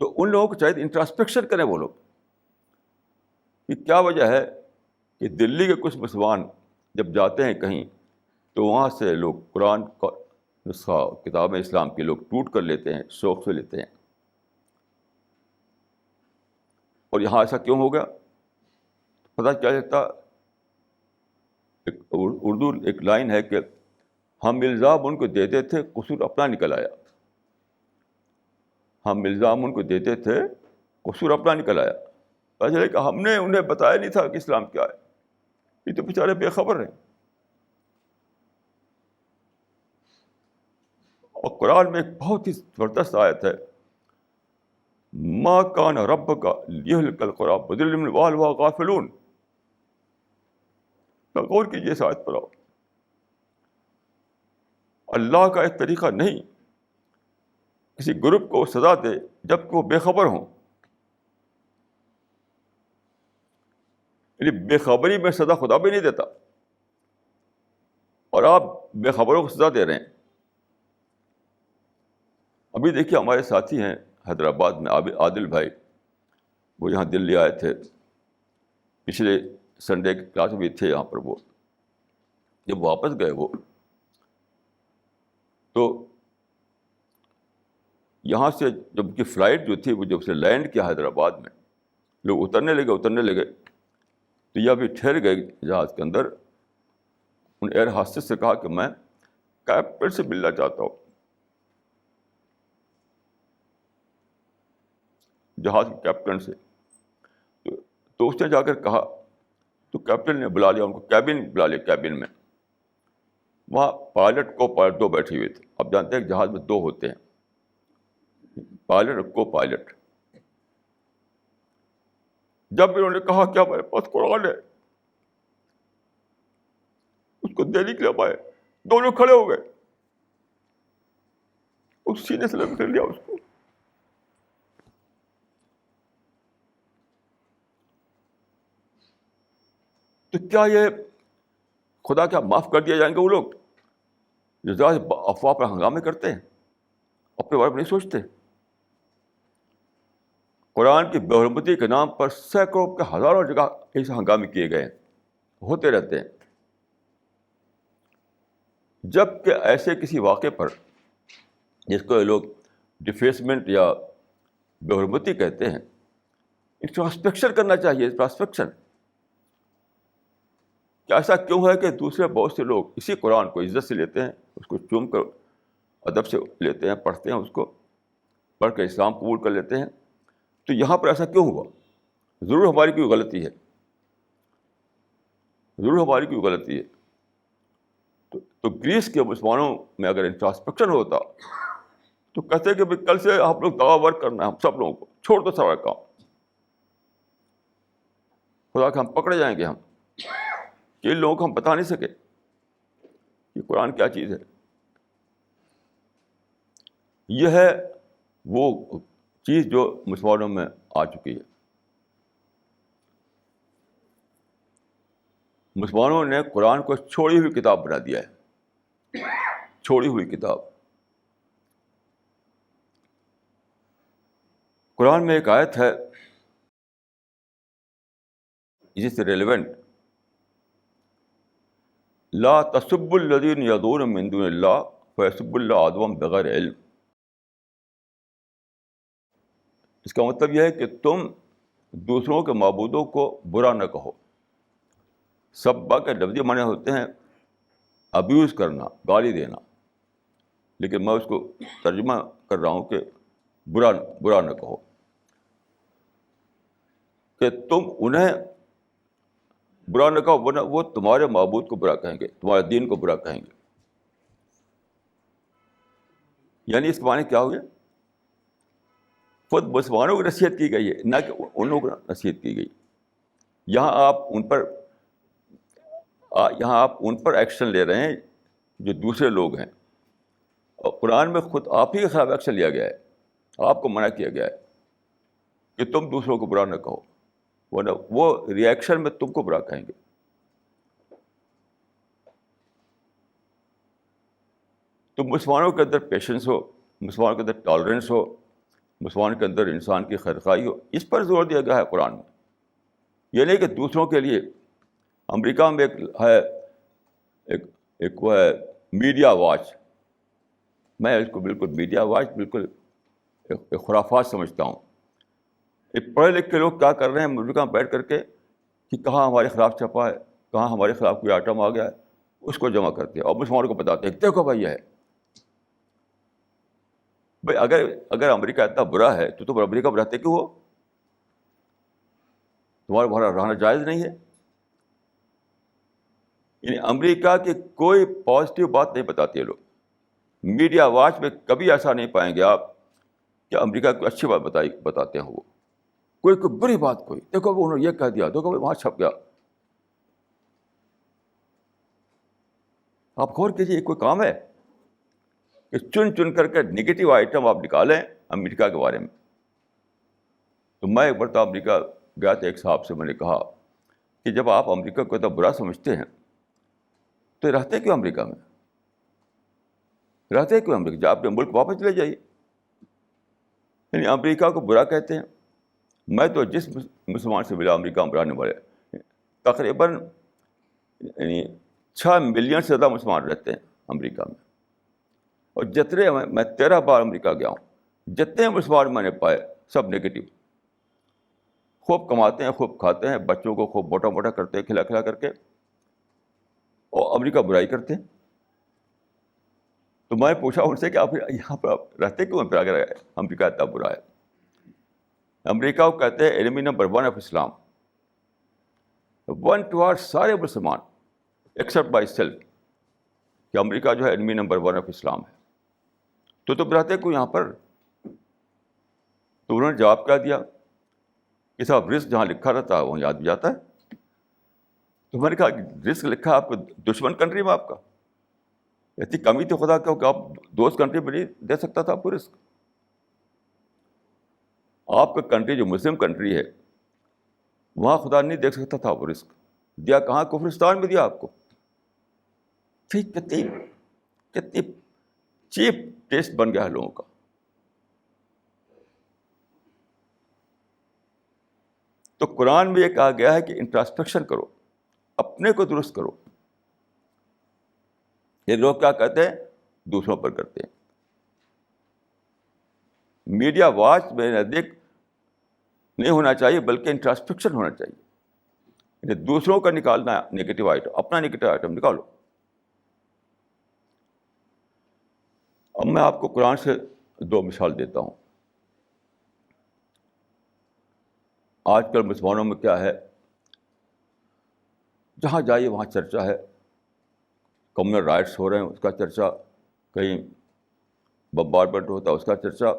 تو ان لوگوں کو چاہیے انٹراسپیکشن کریں وہ لوگ کہ کیا وجہ ہے کہ دلی کے کچھ مسلمان جب جاتے ہیں کہیں تو وہاں سے لوگ قرآن کا نسخہ کتاب اسلام کے لوگ ٹوٹ کر لیتے ہیں, شوق سے لیتے ہیں. اور یہاں ایسا کیوں ہو گیا؟ پتہ کیا چلتا؟ اردو ایک لائن ہے کہ ہم الزام ان کو دیتے تھے, قصور اپنا نکل آیا. ہم الزام ان کو دیتے تھے, قصور اپنا نکل آیا. پتہ چلے کہ ہم نے انہیں بتایا نہیں تھا کہ اسلام کیا ہے, یہ تو بیچارے بے خبر ہیں. اور قرآن میں ایک بہت ہی زبردست آیت ہے, ما کان ربک لیہلک القری بظلم واہلھا غافلون. غور کیجیے اس آیت پر. اللہ کا ایک طریقہ نہیں کسی گروپ کو سزا دے جب کہ وہ بے خبر ہوں. یعنی بے خبری میں سزا خدا بھی نہیں دیتا, اور آپ بے خبروں کو سزا دے رہے ہیں. ابھی دیکھیے ہمارے ساتھی ہیں حیدرآباد میں, عادل بھائی, وہ یہاں دلی آئے تھے, پچھلے سنڈے کی کلاس میں بھی تھے یہاں پر. وہ جب واپس گئے وہ تو یہاں سے جب کی فلائٹ جو تھی وہ جب سے لینڈ کیا حیدرآباد میں, لوگ اترنے لگے تو یہ ابھی ٹھہر گئے جہاز کے اندر. ان ایئر ہاسٹس سے کہا کہ میں کیپٹن سے ملنا چاہتا ہوں, جہاز کے کیپٹن سے. تو اس نے جا کر کہا, تو کیپٹن نے بلا لیا ان کو, بلا لیا کیبن میں. وہاں پائلٹ کو پائلٹ دو بیٹھے ہوئے تھے. آپ جانتے ہیں کہ جہاز میں دو ہوتے ہیں, پائلٹ اور کو پائلٹ. جب انہوں نے کہا کہ ہمارے پاس قرآن ہے, اس کو دینے کے لیے پائے, دونوں کھڑے ہو گئے, اس سینے سے لگ کر لیا اس کو. تو کیا یہ خدا کیا معاف کر دیا جائیں گے وہ لوگ جو ذرا افواہ پر ہنگامے کرتے ہیں, اپنے بارے میں نہیں سوچتے؟ قرآن کی بے حرمتی کے نام پر سینکڑوں کے ہزاروں جگہ ایسے ہنگامے کیے گئے ہیں, ہوتے رہتے ہیں. جب کہ ایسے کسی واقعے پر جس کو یہ لوگ ڈیفیسمنٹ یا بے حرمتی کہتے ہیں, انٹراسپیکشن کرنا چاہیے. انٹراسپیکشن کہ ایسا کیوں ہے کہ دوسرے بہت سے لوگ اسی قرآن کو عزت سے لیتے ہیں, اس کو چوم کر ادب سے لیتے ہیں, پڑھتے ہیں, اس کو پڑھ کر اسلام قبول کر لیتے ہیں. تو یہاں پر ایسا کیوں ہوا؟ ضرور ہماری کوئی غلطی ہے, ضرور ہماری کوئی غلطی ہے. تو گریس کے مسلمانوں میں اگر انٹراسپیکشن ہوتا تو کہتے کہ کل سے آپ لوگ دعا ورک کرنا ہے, ہم سب لوگوں کو چھوڑ دو سارا کام, خدا کہ ہم پکڑے جائیں گے. ہم کہ لوگوں کو ہم بتا نہیں سکے کہ قرآن کیا چیز ہے. یہ ہے وہ چیز جو مسلمانوں میں آ چکی ہے. مسلمانوں نے قرآن کو چھوڑی ہوئی کتاب بنا دیا ہے, چھوڑی ہوئی کتاب. قرآن میں ایک آیت ہے جس سے ریلیونٹ, لا تسبوا الذین یدعون من دون اللہ فیسبوا اللہ عدوا بغیر علم. اس کا مطلب یہ ہے کہ تم دوسروں کے معبودوں کو برا نہ کہو. سبا کے لفظی معنی ہوتے ہیں ابیوز کرنا, گالی دینا, لیکن میں اس کو ترجمہ کر رہا ہوں کہ برا نہ کہو, کہ تم انہیں برا نہ کہو ورنہ وہ تمہارے معبود کو برا کہیں گے, تمہارے دین کو برا کہیں گے. یعنی اس کے معنی کیا ہو گیا؟ خود مسلمانوں کی نصیحت کی گئی ہے, نہ کہ ان لوگوں کو نصیحت کی گئی. یہاں آپ ان پر ایکشن لے رہے ہیں جو دوسرے لوگ ہیں, اور قرآن میں خود آپ ہی کے خلاف ایکشن لیا گیا ہے. آپ کو منع کیا گیا ہے کہ تم دوسروں کو برا نہ کہو, ورنہ وہ ریئیکشن میں تم کو برا کہیں گے. تو مسلمانوں کے اندر پیشنس ہو, مسلمانوں کے اندر ٹالرنس ہو, مسلمانوں کے اندر انسان کی خیرخواہی ہو, اس پر زور دیا گیا ہے قرآن میں. یہ نہیں کہ دوسروں کے لیے. امریکہ میں ایک وہ ہے میڈیا واچ. میں اس کو بالکل میڈیا واچ بالکل ایک خرافات سمجھتا ہوں. ایک پڑھے لکھ کے لوگ کیا کر رہے ہیں امریکہ میں بیٹھ کر کے کہ کہاں ہمارے خلاف چھپا ہے, کہاں ہمارے خلاف کوئی آئٹم آ گیا ہے, اس کو جمع کرتے ہیں اور مسلمانوں کو بتاتے ہیں دیکھو بھائی یہ ہے. بھائی اگر امریکہ اتنا برا ہے تو تم امریکہ میں رہتے کیوں ہو؟ تمہارا وہاں رہنا جائز نہیں ہے؟ یعنی امریکہ کی کوئی پازیٹیو بات نہیں بتاتے لوگ. میڈیا واچ میں کبھی ایسا نہیں پائیں گے آپ کہ امریکہ کو اچھی بات بتاتے ہیں. وہ کوئی بری بات, کوئی دیکھو انہوں نے یہ کہہ دیا, دیکھو وہاں چھپ گیا. آپ غور کیجیے, کوئی کام ہے کہ چن چن کر کے نگیٹو آئٹم آپ نکالیں امریکہ کے بارے میں. تو میں ایک مرتبہ امریکہ گیا تھا, ایک صاحب سے میں نے کہا کہ جب آپ امریکہ کو اتنا برا سمجھتے ہیں تو رہتے کیوں امریکہ میں؟ رہتے کیوں امریکہ؟ جب آپ اپنے ملک واپس چلے جائیے. یعنی امریکہ کو برا کہتے ہیں. میں تو جس مسلمان سے ملا امریکہ میں رہنے والے, تقریباً یعنی 6 ملین سے زیادہ مسلمان رہتے ہیں امریکہ میں. اور جتنے میں 13 بار امریکہ گیا ہوں, جتنے مسلمان میں نے پائے سب نگیٹو. خوب کماتے ہیں, خوب کھاتے ہیں, بچوں کو خوب موٹا موٹا کرتے ہیں کھلا کھلا کر کے, اور امریکہ برائی کرتے ہیں. تو میں پوچھا ان سے کہ آپ یہاں پر آپ رہتے کیوں ہیں پھر اگر امریکہ اتنا برا ہے؟ امریکہ کو کہتے ہیں انیمی نمبر 1 آف اسلام. 1 ٹوارڈ سارے مسلمان ایکسپٹ بائی سیلف, کہ امریکہ جو ہے انیمی نمبر 1 آف اسلام ہے. تو تم رہتے کیوں یہاں پر؟ تو انہوں نے جواب کیا دیا کہ صاحب رزق جہاں لکھا رہتا ہے وہاں یاد بھی جاتا ہے. تو میں نے کہا رزق لکھا ہے آپ کو دشمن کنٹری میں, آپ کا اتنی کمی تو خدا کہ آپ دوست کنٹری میں نہیں دے سکتا تھا آپ کو رزق. آپ کا کنٹری جو مسلم کنٹری ہے وہاں خدا نہیں دیکھ سکتا تھا وہ رزق. دیا کہاں؟ کفرستان میں دیا آپ کو. کتنی چیپ ٹیسٹ بن گیا ہے لوگوں کا. تو قرآن میں یہ کہا گیا ہے کہ انٹراسپیکشن کرو, اپنے کو درست کرو. یہ لوگ کیا کہتے ہیں؟ دوسروں پر کرتے ہیں. میڈیا واچ میں نزدیک نہیں ہونا چاہیے بلکہ انٹراسپیکشن ہونا چاہیے. یعنی دوسروں کا نکالنا نگیٹو آئٹم, اپنا نگیٹو آئٹم نکالو. اب میں آپ کو قرآن سے 2 مثال دیتا ہوں. آج کل مسلمانوں میں کیا ہے, جہاں جائیے وہاں چرچا ہے, کمیونل رائٹس ہو رہے ہیں اس کا چرچا, کہیں بمبارمنٹ ہوتا ہے اس کا چرچا,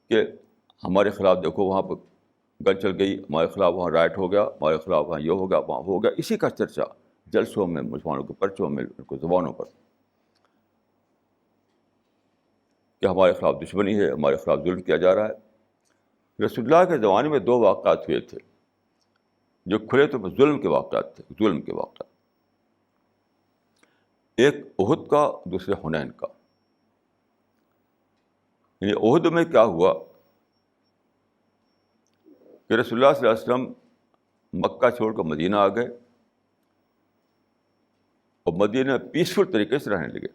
کہ ہمارے خلاف دیکھو وہاں پہ گن چل گئی, ہمارے خلاف وہاں رائٹ ہو گیا, ہمارے خلاف وہاں یہ ہو گیا, وہاں ہو گیا. اسی کا چرچا جلسوں میں, مسلمانوں کے پرچوں میں, ان کو زبانوں پر, کہ ہمارے خلاف دشمنی ہے, ہمارے خلاف ظلم کیا جا رہا ہے. رسول اللہ کے زمانے میں 2 واقعات ہوئے تھے جو کھلے طور پر ظلم کے واقعات تھے, ظلم کے واقعات. ایک احد کا, دوسرے حنین کا. یعنی احد میں کیا ہوا کہ رسول اللہ صلی اللہ علیہ وسلم مکہ چھوڑ کر مدینہ آ گئے, اور مدینہ میں پیسفل طریقے سے رہنے لگے,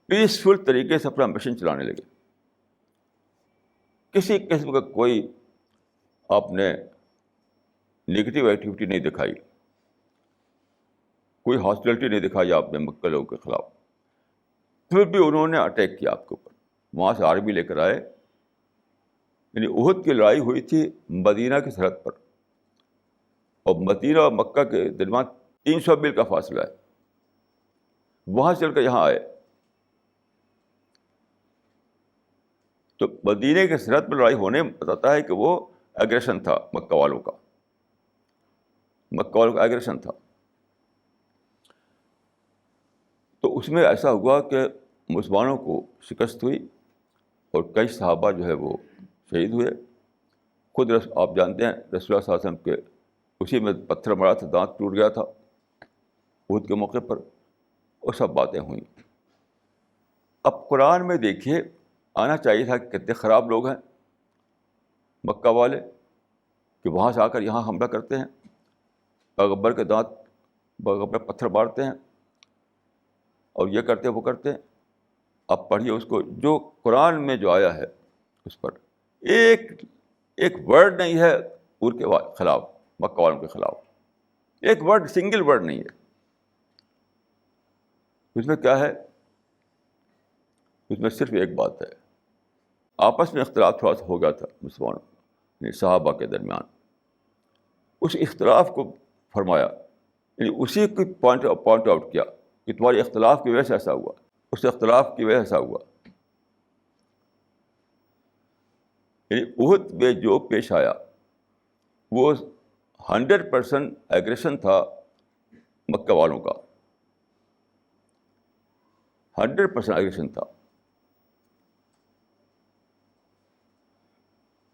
پیسفل طریقے سے اپنا مشن چلانے لگے. کسی قسم کا کوئی آپ نے نگیٹو ایکٹیویٹی نہیں دکھائی, کوئی ہاسٹیلٹی نہیں دکھائی آپ نے مکہ لوگوں کے خلاف. پھر بھی انہوں نے اٹیک کیا آپ کے اوپر, وہاں سے آرمی لے کر آئے. یعنی احد کی لڑائی ہوئی تھی مدینہ کی سرحد پر, اور مدینہ اور مکہ کے درمیان 300 میل کا فاصلہ ہے. وہاں چل کر یہاں آئے. تو مدینہ کے سرحد پر لڑائی ہونے بتاتا ہے کہ وہ ایگریشن تھا مکہ والوں کا, مکہ والوں کا ایگریشن تھا. تو اس میں ایسا ہوا کہ مسلمانوں کو شکست ہوئی, اور کئی صحابہ جو ہے وہ شہید ہوئے, خود آپ جانتے ہیں رسول اللہ صلی اللہ علیہ وسلم کے اسی میں پتھر مارا تھا، دانت ٹوٹ گیا تھا احد کے موقع پر، وہ سب باتیں ہوئیں. اب قرآن میں دیکھیے آنا چاہیے تھا کہ کتنے خراب لوگ ہیں مکہ والے کہ وہاں سے آ کر یہاں حملہ کرتے ہیں، پیغمبر کے دانت پیغمبر پتھر مارتے ہیں اور یہ کرتے وہ کرتے ہیں. اب پڑھیے اس کو، جو قرآن میں جو آیا ہے اس پر ایک ورڈ نہیں ہے ان کے خلاف، مکہ والوں کے خلاف ایک ورڈ، سنگل ورڈ نہیں ہے. اس میں کیا ہے؟ اس میں صرف ایک بات ہے، آپس میں اختلاف تھوڑا سا ہو گیا تھا مسلمانوں صحابہ کے درمیان، اس اختلاف کو فرمایا، یعنی اسی کو پوائنٹ آؤٹ کیا کہ تمہارے اختلاف کی وجہ سے ایسا ہوا، اس اختلاف کی وجہ سے ایسا ہوا. یعنی احد میں جو پیش آیا وہ 100% ایگریشن تھا مکہ والوں کا، 100% ایگریشن تھا،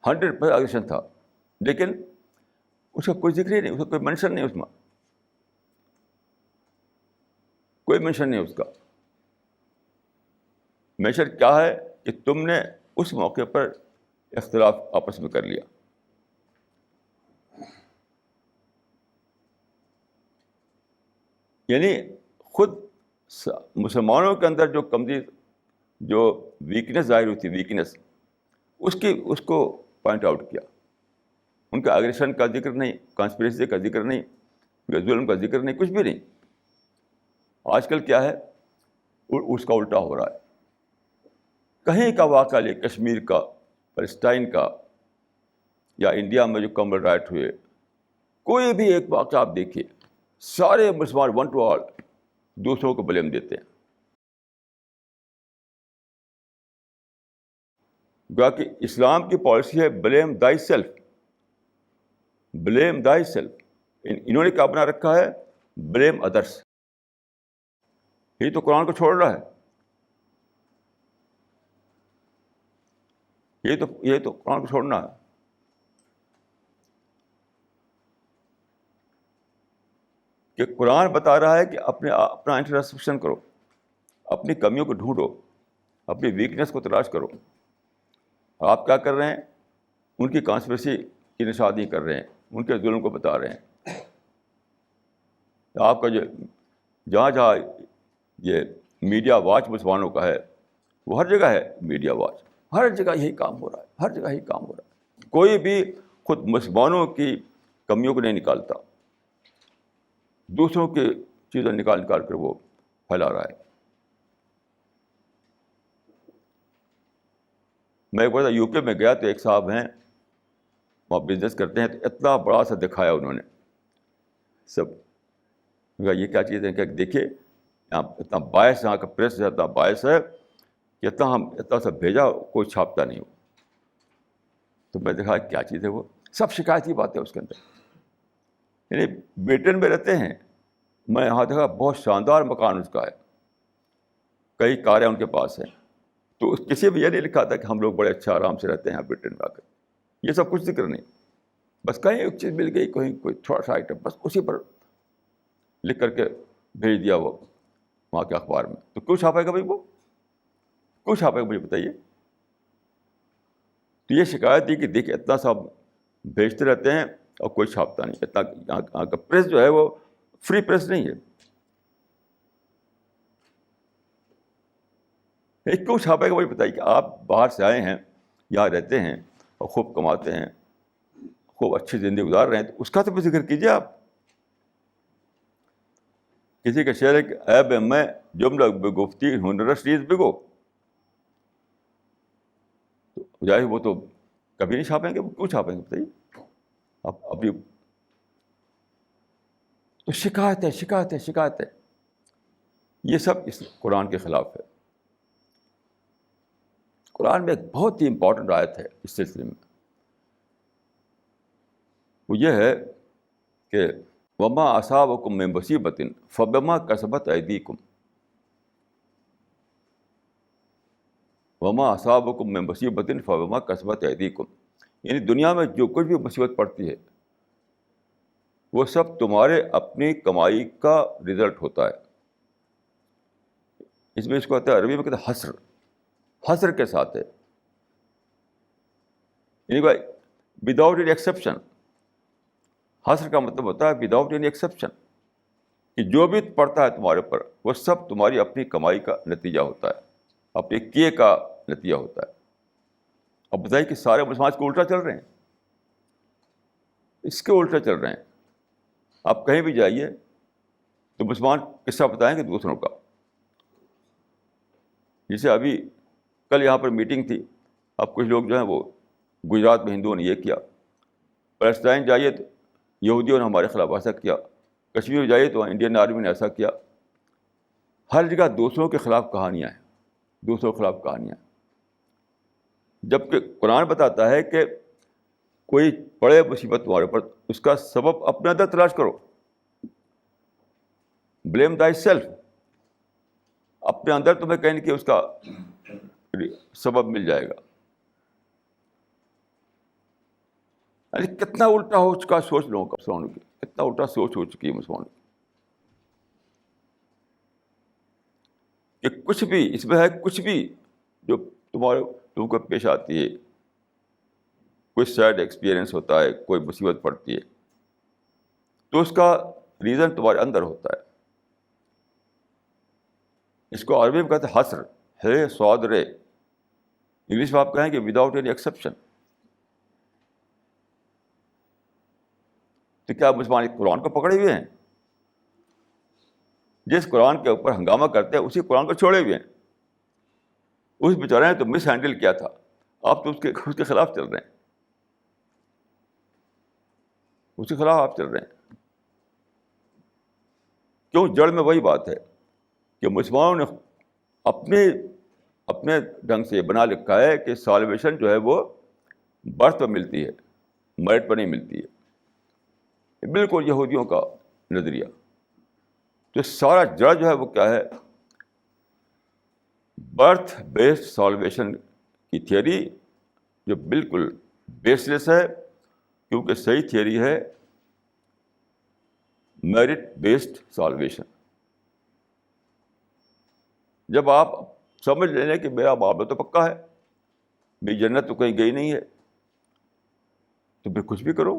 100% ایگریشن تھا. لیکن اس کا کوئی ذکر ہی نہیں، اس کا کوئی مینشن نہیں، اس میں کوئی مینشن نہیں. اس کا مینشن کیا ہے کہ تم نے اس موقع پر اختلاف آپس میں کر لیا. یعنی خود مسلمانوں کے اندر جو کمزوری، جو ویکنیس ظاہر ہوئی تھی، ویکنیس اس کو پوائنٹ آؤٹ کیا. ان کا ایگریشن کا ذکر نہیں، کانسپریسی کا ذکر نہیں، ظلم کا ذکر نہیں، کچھ بھی نہیں. آج کل کیا ہے؟ اس کا الٹا ہو رہا ہے. کہیں کا واقعہ لے، کشمیر کا، فلسطین کا، یا انڈیا میں جو کامن رائٹ ہوئے، کوئی بھی ایک واقعہ آپ دیکھیے، سارے مسلمان ون ٹو آل دوسروں کو بلیم دیتے ہیں. گویا کہ اسلام کی پالیسی ہے بلیم دائی سیلف، بلیم دائی سیلف. انہوں نے کیا بنا رکھا ہے؟ بلیم ادرس. یہ تو قرآن کو چھوڑ رہا ہے، یہ تو قرآن کو چھوڑنا ہے. کہ قرآن بتا رہا ہے کہ اپنا انٹرسپیکشن کرو، اپنی کمیوں کو ڈھونڈو، اپنی ویکنیس کو تلاش کرو. آپ کیا کر رہے ہیں؟ ان کی کانسپریسی کی نشاندہی کر رہے ہیں، ان کے ظلم کو بتا رہے ہیں. آپ کا جو جہاں یہ میڈیا واچ مسلمانوں کا ہے، وہ ہر جگہ ہے میڈیا واچ، ہر جگہ یہی کام ہو رہا ہے، ہر جگہ یہی کام ہو رہا ہے. کوئی بھی خود مسلمانوں کی کمیوں کو نہیں نکالتا، دوسروں کی چیزیں نکال کر وہ پھیلا رہا ہے. میں ایک بار یو کے میں گیا تو ایک صاحب ہیں، وہاں بزنس کرتے ہیں، تو اتنا بڑا سا دکھایا انہوں نے سب. یہ کیا چیز ہے کہ دیکھیے یہاں اتنا باعث، یہاں کا پریس اتنا باعث ہے کہ اتنا سا بھیجا، کوئی چھاپتا نہیں ہو. تو میں دیکھا کیا چیز ہے، وہ سب شکایتی باتیں اس کے اندر. یعنی بریٹن میں رہتے ہیں، میں یہاں دیکھا بہت شاندار مکان اس کا ہے، کئی کاریں ان کے پاس ہیں. تو کسی بھی یہ نہیں لکھا تھا کہ ہم لوگ بڑے اچھا آرام سے رہتے ہیں برٹن میں آ کر. یہ سب کچھ ذکر نہیں. بس کہیں ایک چیز مل گئی، کہیں کوئی تھوڑا سا آئٹم، بس اسی پر لکھ کر کے بھیج دیا وہ وہاں کے اخبار میں. تو کیوں چھاپے گا بھائی؟ وہ کیوں چھاپے گا مجھے بتائیے. تو یہ شکایت تھی کہ دیکھیں اتنا سا بھیجتے رہتے ہیں اور کوئی چھاپتا نہیں. اتنا یہاں کا پریس جو ہے وہ فری پریس نہیں ہے. کیوں چھاپے گا؟ مجھے بتائیے کہ آپ باہر سے آئے ہیں، یہاں رہتے ہیں اور خوب کماتے ہیں، خوب اچھی زندگی گزار رہے ہیں، تو اس کا تو بھی ذکر کیجیے. آپ کسی کا شعر ہے کہ عیب میں جملہ بگفتی ہنرش ریز بگو، تو ظاہر وہ تو کبھی نہیں چھاپیں گے. وہ کیوں چھاپیں گے بتائیے آپ؟ ابھی تو شکایت ہے. یہ سب اس قرآن کے خلاف ہے. قرآن میں ایک بہت ہی امپورٹنٹ آیت ہے اس سلسلے میں، وہ یہ ہے کہ وما اصابکم من مصیبۃ فبما کسبت ایدیکم، وما اصابکم من مصیبۃ فبما کسبت ایدیکم. یعنی دنیا میں جو کچھ بھی مصیبت پڑتی ہے وہ سب تمہارے اپنی کمائی کا رزلٹ ہوتا ہے. اس میں اس کو کہتے ہیں عربی میں کہتے ہیں حسر. حسر کے ساتھ ہے, یعنی بھائی وداؤٹ اینی ایکسیپشن. حسر کا مطلب ہوتا ہے وداؤٹ اینی ایکسیپشن, کہ جو بھی پڑتا ہے تمہارے اوپر وہ سب تمہاری اپنی کمائی کا نتیجہ ہوتا ہے, اپنے کیے کا نتیجہ ہوتا ہے. اب بتائیے کہ سارے مسلمان کو الٹا چل رہے ہیں, اس کے الٹا چل رہے ہیں. آپ کہیں بھی جائیے تو مسلمان قصہ بتائیں گے دوسروں کا. جیسے ابھی کل یہاں پر میٹنگ تھی, اب کچھ لوگ جو ہیں وہ گجرات میں ہندوؤں نے یہ کیا, پیلسٹائن جائیے تو یہودیوں نے ہمارے خلاف ایسا کیا, کشمیر جائیے تو انڈین آرمی نے ایسا کیا. ہر جگہ دوسروں کے خلاف کہانیاں ہیں, دوسروں کے خلاف کہانیاں. جبکہ قرآن بتاتا ہے کہ کوئی پڑے مصیبت تمہارے اوپر, اس کا سبب اپنے اندر تلاش کرو. بلیم دائی سیلف. اپنے اندر تمہیں کہیں کہ اس کا سبب مل جائے گا. یعنی کتنا الٹا ہو چکا سوچ لوگوں کا, مسلمانوں کی کتنا الٹا سوچ ہو چکی ہے مسلمانوں کی, کہ کچھ بھی اس میں ہے, کچھ بھی جو تم کو پیش آتی ہے, کوئی سیڈ ایکسپیرئنس ہوتا ہے, کوئی مصیبت پڑتی ہے, تو اس کا ریزن تمہارے اندر ہوتا ہے. اس کو عربی میں کہتے ہیں حسر, ہے سواد رے. انگلش میں آپ کہیں کہ وداؤٹ اینی ایکسیپشن. تو کیا مسلمان قرآن کو پکڑے ہوئے ہیں؟ جس قرآن کے اوپر ہنگامہ کرتے ہیں اسی قرآن کو چھوڑے ہوئے ہیں. اس بیچارے نے تو مس ہینڈل کیا تھا, آپ تو اس کے خلاف چل رہے ہیں, اس کے خلاف آپ چل رہے ہیں. کیوں؟ جڑ میں وہی بات ہے کہ مسلمانوں نے اپنے ڈھنگ سے یہ بنا لکھا ہے کہ سالویشن جو ہے وہ برتھ پہ ملتی ہے, میرٹ پہ نہیں ملتی ہے. بالکل یہودیوں کا نظریہ. تو سارا جڑ جو ہے وہ کیا ہے؟ برتھ بیسڈ سالویشن کی تھیوری, جو بالکل بیس لیس ہے, کیونکہ صحیح تھیوری ہے میرٹ بیسڈ سالویشن. جب آپ سمجھ لیں کہ میرا معاملہ تو پکا ہے, میری جنت تو کہیں گئی نہیں ہے, تو پھر کچھ بھی کرو,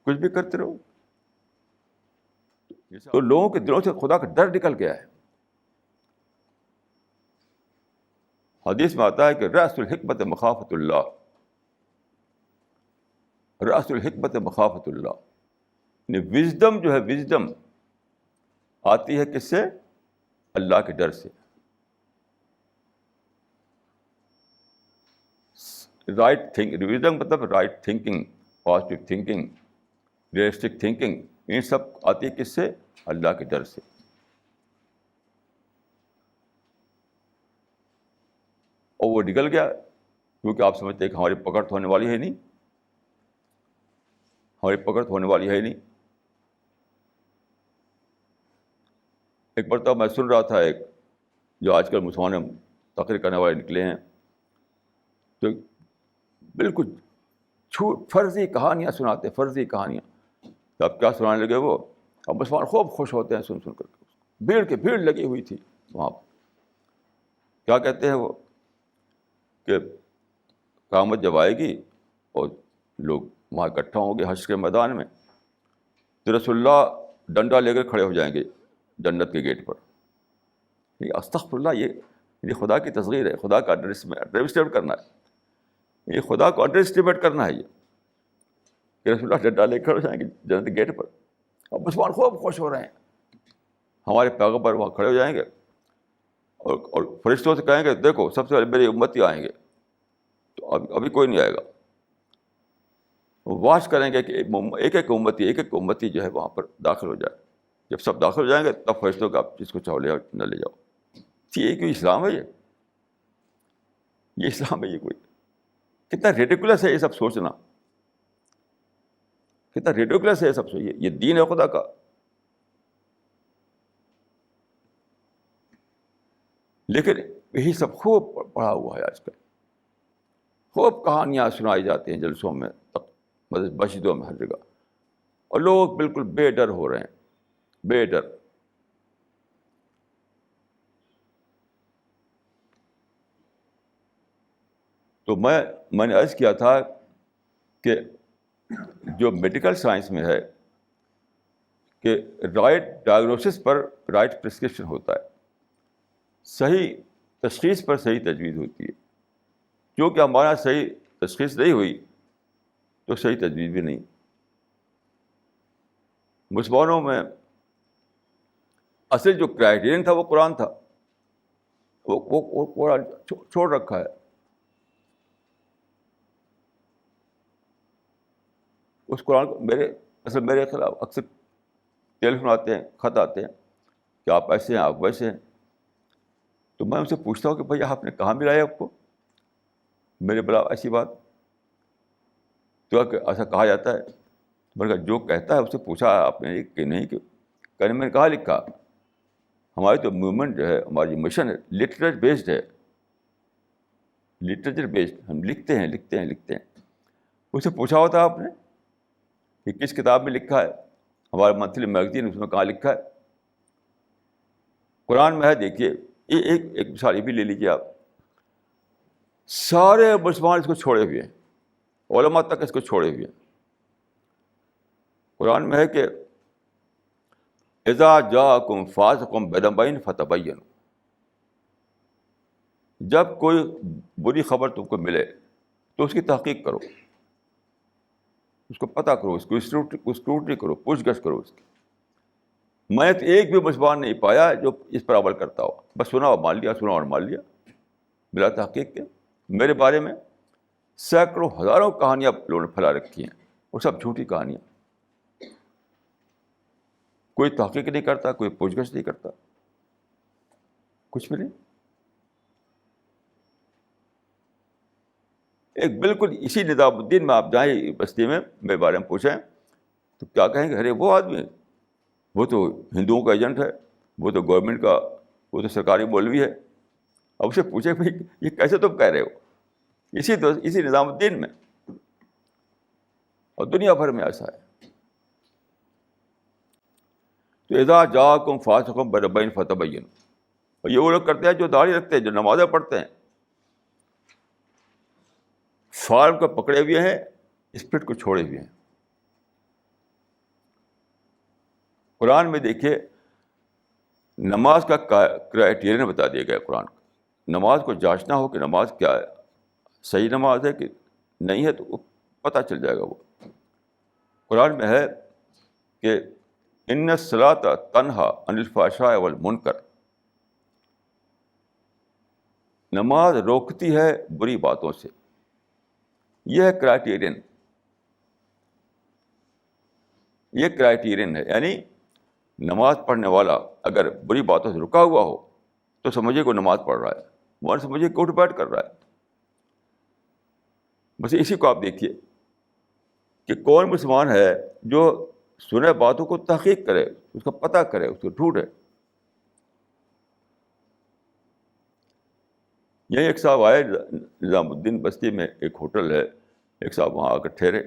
کچھ بھی کرتے رہو. تو لوگوں کے دلوں سے خدا کا ڈر نکل گیا ہے. حدیث میں آتا ہے کہ رأس الحکمت مخافت اللہ, رأس الحکمت مخافت اللہ. یعنی وزڈم جو ہے, وزڈم آتی ہے کس سے؟ اللہ کے ڈر سے. وزڈم مطلب right thinking, positive thinking, realistic thinking, یہ سب آتی ہے کس سے؟ اللہ کے ڈر سے. اور وہ نکل گیا, کیونکہ آپ سمجھتے ہیں کہ ہماری پکڑ تو ہونے والی ہے نہیں, ہماری پکڑ تو ہونے والی ہے نہیں. ایک مرتبہ میں سن رہا تھا, ایک جو آج کل مسلمان تقریر کرنے والے نکلے ہیں, تو بالکل فرضی کہانیاں سناتے, فرضی کہانیاں. تو اب کیا سنانے لگے وہ, اب مسلمان خوب خوش ہوتے ہیں سن کر. بھیڑ کی بھیڑ لگی ہوئی تھی وہاں پر. کیا کہتے ہیں وہ کہ قیامت جب آئے گی اور لوگ وہاں اکٹھا ہوں گے حشر کے میدان میں, تو رسول اللہ ڈنڈا لے کر کھڑے ہو جائیں گے جنت کے گیٹ پر. استغفر اللہ, یہ خدا کی تصغیر ہے, خدا کا انڈر اسٹیمیٹ کرنا ہے, یہ خدا کو انڈر اسٹیمیٹ کرنا ہے. یہ کہ رسول اللہ ڈنڈا لے کر کھڑے ہو جائیں گے جنت کے گیٹ پر. اب مسلمان خوب خوش ہو رہے ہیں, ہمارے پیغمبر وہاں کھڑے ہو جائیں گے اور فرشتوں سے کہیں گے دیکھو سب سے پہلے میرے امتی آئیں گے. تو ابھی کوئی نہیں آئے گا. واش کریں گے کہ ایک ایک امتی جو ہے وہاں پر داخل ہو جائے. جب سب داخل ہو جائیں گے تب فرشتوں کا آپ جس کو چاہو لے آؤ, نہ لے جاؤ. یہ کوئی اسلام ہے؟ یہ اسلام ہے؟ یہ کوئی کتنا ریڈیکولس ہے یہ سب سوچنا, کتنا ریڈیکولس ہے یہ سب. یہ دین ہے خدا کا. لیکن یہی سب خوب پڑھا ہوا ہے آج کل. خوب کہانیاں سنائی جاتی ہیں جلسوں میں، مسجدوں میں، ہر جگہ، اور لوگ بالکل بے ڈر ہو رہے ہیں، بے ڈر. تو میں نے عرض کیا تھا کہ جو میڈیکل سائنس میں ہے کہ رائٹ ڈائگنوسس پر رائٹ پرسکرپشن ہوتا ہے، صحیح تشخیص پر صحیح تجویز ہوتی ہے. کیونکہ ہمارا صحیح تشخیص نہیں ہوئی تو صحیح تجویز بھی نہیں. مسلمانوں میں اصل جو کرائیٹیرین تھا وہ قرآن تھا، وہ قرآن چھوڑ رکھا ہے. اس قرآن کو میرے خلاف اکثر ٹیلیفون آتے ہیں، خط آتے ہیں کہ آپ ایسے ہیں، آپ ویسے ہیں. تو میں ان سے پوچھتا ہوں کہ بھائی آپ نے کہاں ملایا آپ کو میرے بلا ایسی بات؟ تو ایسا کہا جاتا ہے. میں نے کہا جو کہتا ہے اس سے پوچھا آپ نے کہ نہیں، کہ کہنے میں نے کہا لکھا. ہماری تو موومنٹ جو ہے، ہماری جو مشن ہے لٹریچر بیسڈ ہے، لٹریچر بیسڈ. ہم لکھتے ہیں. اس سے پوچھا ہوتا آپ نے کہ کس کتاب میں لکھا ہے؟ ہمارا منتھلی میگزین اس میں کہاں لکھا ہے؟ قرآن میں ہے. دیکھیے ایک مثال یہ بھی لے لیجیے آپ. سارے مسلمان اس کو چھوڑے ہوئے ہیں، علماء تک اس کو چھوڑے ہوئے ہیں. قرآن میں ہے کہ اذا جاءکم فاسق بنبأ فتبینوا، جب کوئی بری خبر تم کو ملے تو اس کی تحقیق کرو، اس کو پتہ کرو، اس کو اسکروٹنی کرو، پوچھ گچھ کرو اس کی. میں تو ایک بھی مسلمان نہیں پایا جو اس پر عمل کرتا ہو. بس سنا اور مان لیا، سنا اور مان لیا، بلا تحقیق کے. میرے بارے میں سینکڑوں ہزاروں کہانیاں لوگوں نے پھیلا رکھی ہیں، وہ سب جھوٹی کہانیاں. کوئی تحقیق نہیں کرتا، کوئی پوچھ گچھ نہیں کرتا، کچھ بھی نہیں. ایک بالکل اسی نظام الدین میں آپ جائیں بستی میں، میرے بارے میں پوچھیں تو کیا کہیں گے؟ ارے وہ آدمی، وہ تو ہندوؤں کا ایجنٹ ہے، وہ تو گورنمنٹ کا، وہ تو سرکاری مولوی ہے. اب اسے پوچھے بھائی یہ کیسے تم کہہ رہے ہو؟ اسی نظام الدین میں اور دنیا بھر میں ایسا ہے. تو اذا جاءکم فاسق بنبأ فتبینوا. اور یہ وہ لوگ کرتے ہیں جو داڑھی رکھتے ہیں، جو نمازیں پڑھتے ہیں، فارم کو پکڑے ہوئے ہیں، اسپرٹ کو چھوڑے ہوئے ہیں. قرآن میں دیکھیے نماز کا کرائیٹیرین بتا دیا گیا. قرآن کا نماز کو جانچنا ہو کہ نماز کیا ہے، صحیح نماز ہے کہ نہیں ہے، تو وہ پتہ چل جائے گا. وہ قرآن میں ہے کہ ان الصلاۃ تنہی عن الفحشاء والمنکر، نماز روکتی ہے بری باتوں سے. یہ ہے کرائیٹیرین، یہ کرائیٹیرین ہے. یعنی نماز پڑھنے والا اگر بری باتوں سے رکا ہوا ہو تو سمجھیے کہ وہ نماز پڑھ رہا ہے، وہ سمجھیے کہ اٹھ بیٹھ کر رہا ہے. بس اسی کو آپ دیکھیے کہ کون مسلمان ہے جو سنے باتوں کو تحقیق کرے، اس کا پتہ کرے، اس کو ڈھونڈے. یہی ایک صاحب آئے نظام الدین بستی میں، ایک ہوٹل ہے، ایک صاحب وہاں آ کر ٹھہرے.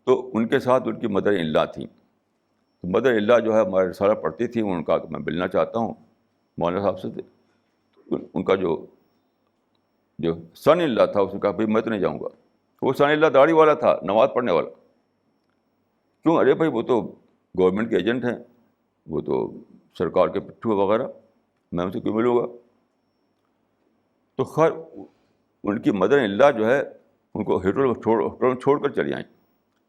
تو ان کے ساتھ ان کی مدر ان لا تھیں. مدر ان لا جو ہے ہمارے رسالہ پڑھتی تھی. انہوں نے کہا کہ میں ملنا چاہتا ہوں مولانا صاحب سے. ان کا جو سن ان لا تھا اس نے کہا بھائی میں تو نہیں جاؤں گا. وہ سن ان لا داڑھی والا تھا، نماز پڑھنے والا. کیوں؟ ارے بھائی وہ تو گورنمنٹ کے ایجنٹ ہیں، وہ تو سرکار کے پٹھو وغیرہ، میں ان سے کیوں ملوں گا؟ تو خیر ان کی مدر ان لا جو ہے ان کو ہوٹل میں چھوڑ کر چلی آئیں.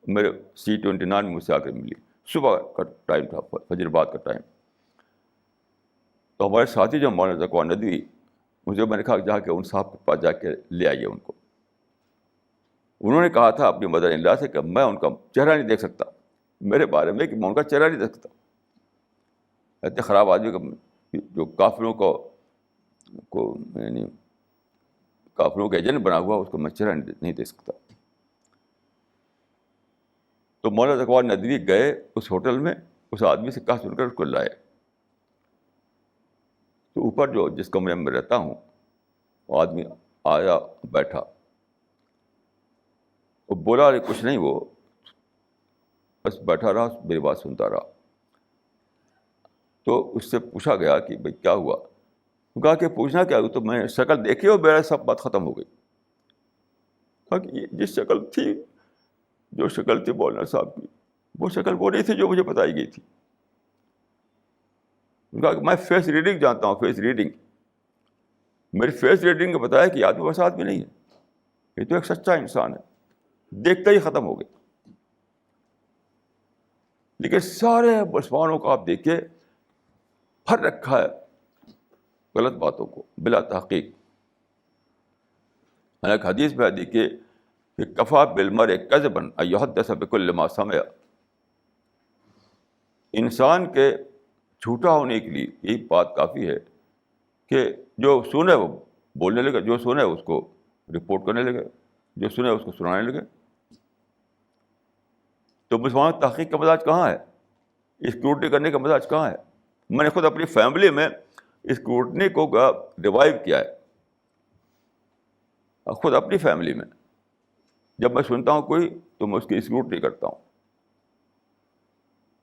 میرے C29 میں مجھ سے آ کر ملی. صبح کا ٹائم تھا، فجر بعد کا ٹائم. تو ہمارے ساتھی جو مولانا ذکوان ندوی، مجھے میں نے کہا جا کے ان صاحب کے پاس جا کے لے آئیے ان کو. انہوں نے کہا تھا اپنی مدر ان لا سے کہ میں ان کا چہرہ نہیں دیکھ سکتا، میرے بارے میں کہ میں ان کا چہرہ نہیں دیکھ سکتا. اتنے خراب آدمی کا جو کافروں کو یعنی کافروں کا ایجنٹ بنا ہوا، اس کو میں چہرہ نہیں دیکھ سکتا. تو مولانا ذکوان ندوی گئے اس ہوٹل میں، اس آدمی سے کہا سن کر اس کو لائے. تو اوپر جس کمرے میں رہتا ہوں وہ آدمی آیا, بیٹھا, وہ بولا نہیں کچھ نہیں, وہ بس بیٹھا رہا, میری بات سنتا رہا. تو اس سے پوچھا گیا کہ بھائی کیا ہوا؟ کہا کہ پوچھنا کیا ہوا, تو میں شکل دیکھی اور میرا سب بات ختم ہو گئی. کہا کہ جس شکل تھی, جو شکل تھی مولانا صاحب کی, وہ شکل وہ نہیں تھی جو مجھے بتائی گئی تھی. کہا کہ میں فیس ریڈنگ جانتا ہوں, فیس ریڈنگ. میری فیس ریڈنگ نے بتایا کہ آدمی بس آدمی نہیں ہے, یہ تو ایک سچا انسان ہے. دیکھتے ہی ختم ہو گئے. لیکن سارے مسلمانوں کو آپ دیکھیے بھر رکھا ہے غلط باتوں کو بلا تحقیق. ایک حدیث میں دیکھیے کہ کفا بالمرء کذبا ان یحدث بکل ما سمع. انسان کے جھوٹا ہونے کے لیے یہی بات کافی ہے کہ جو سنے وہ بولنے لگے, جو سنے اس کو رپورٹ کرنے لگے, جو سنے اس کو سنانے لگے. تو مسلمان تحقیق کا مزاج کہاں ہے؟ اسکروٹنی کرنے کا مزاج کہاں ہے؟ میں نے خود اپنی فیملی میں اسکروٹنی کو ریوائیو کیا ہے. خود اپنی فیملی میں جب میں سنتا ہوں کوئی تو میں اس کی اسکروٹنی کرتا ہوں.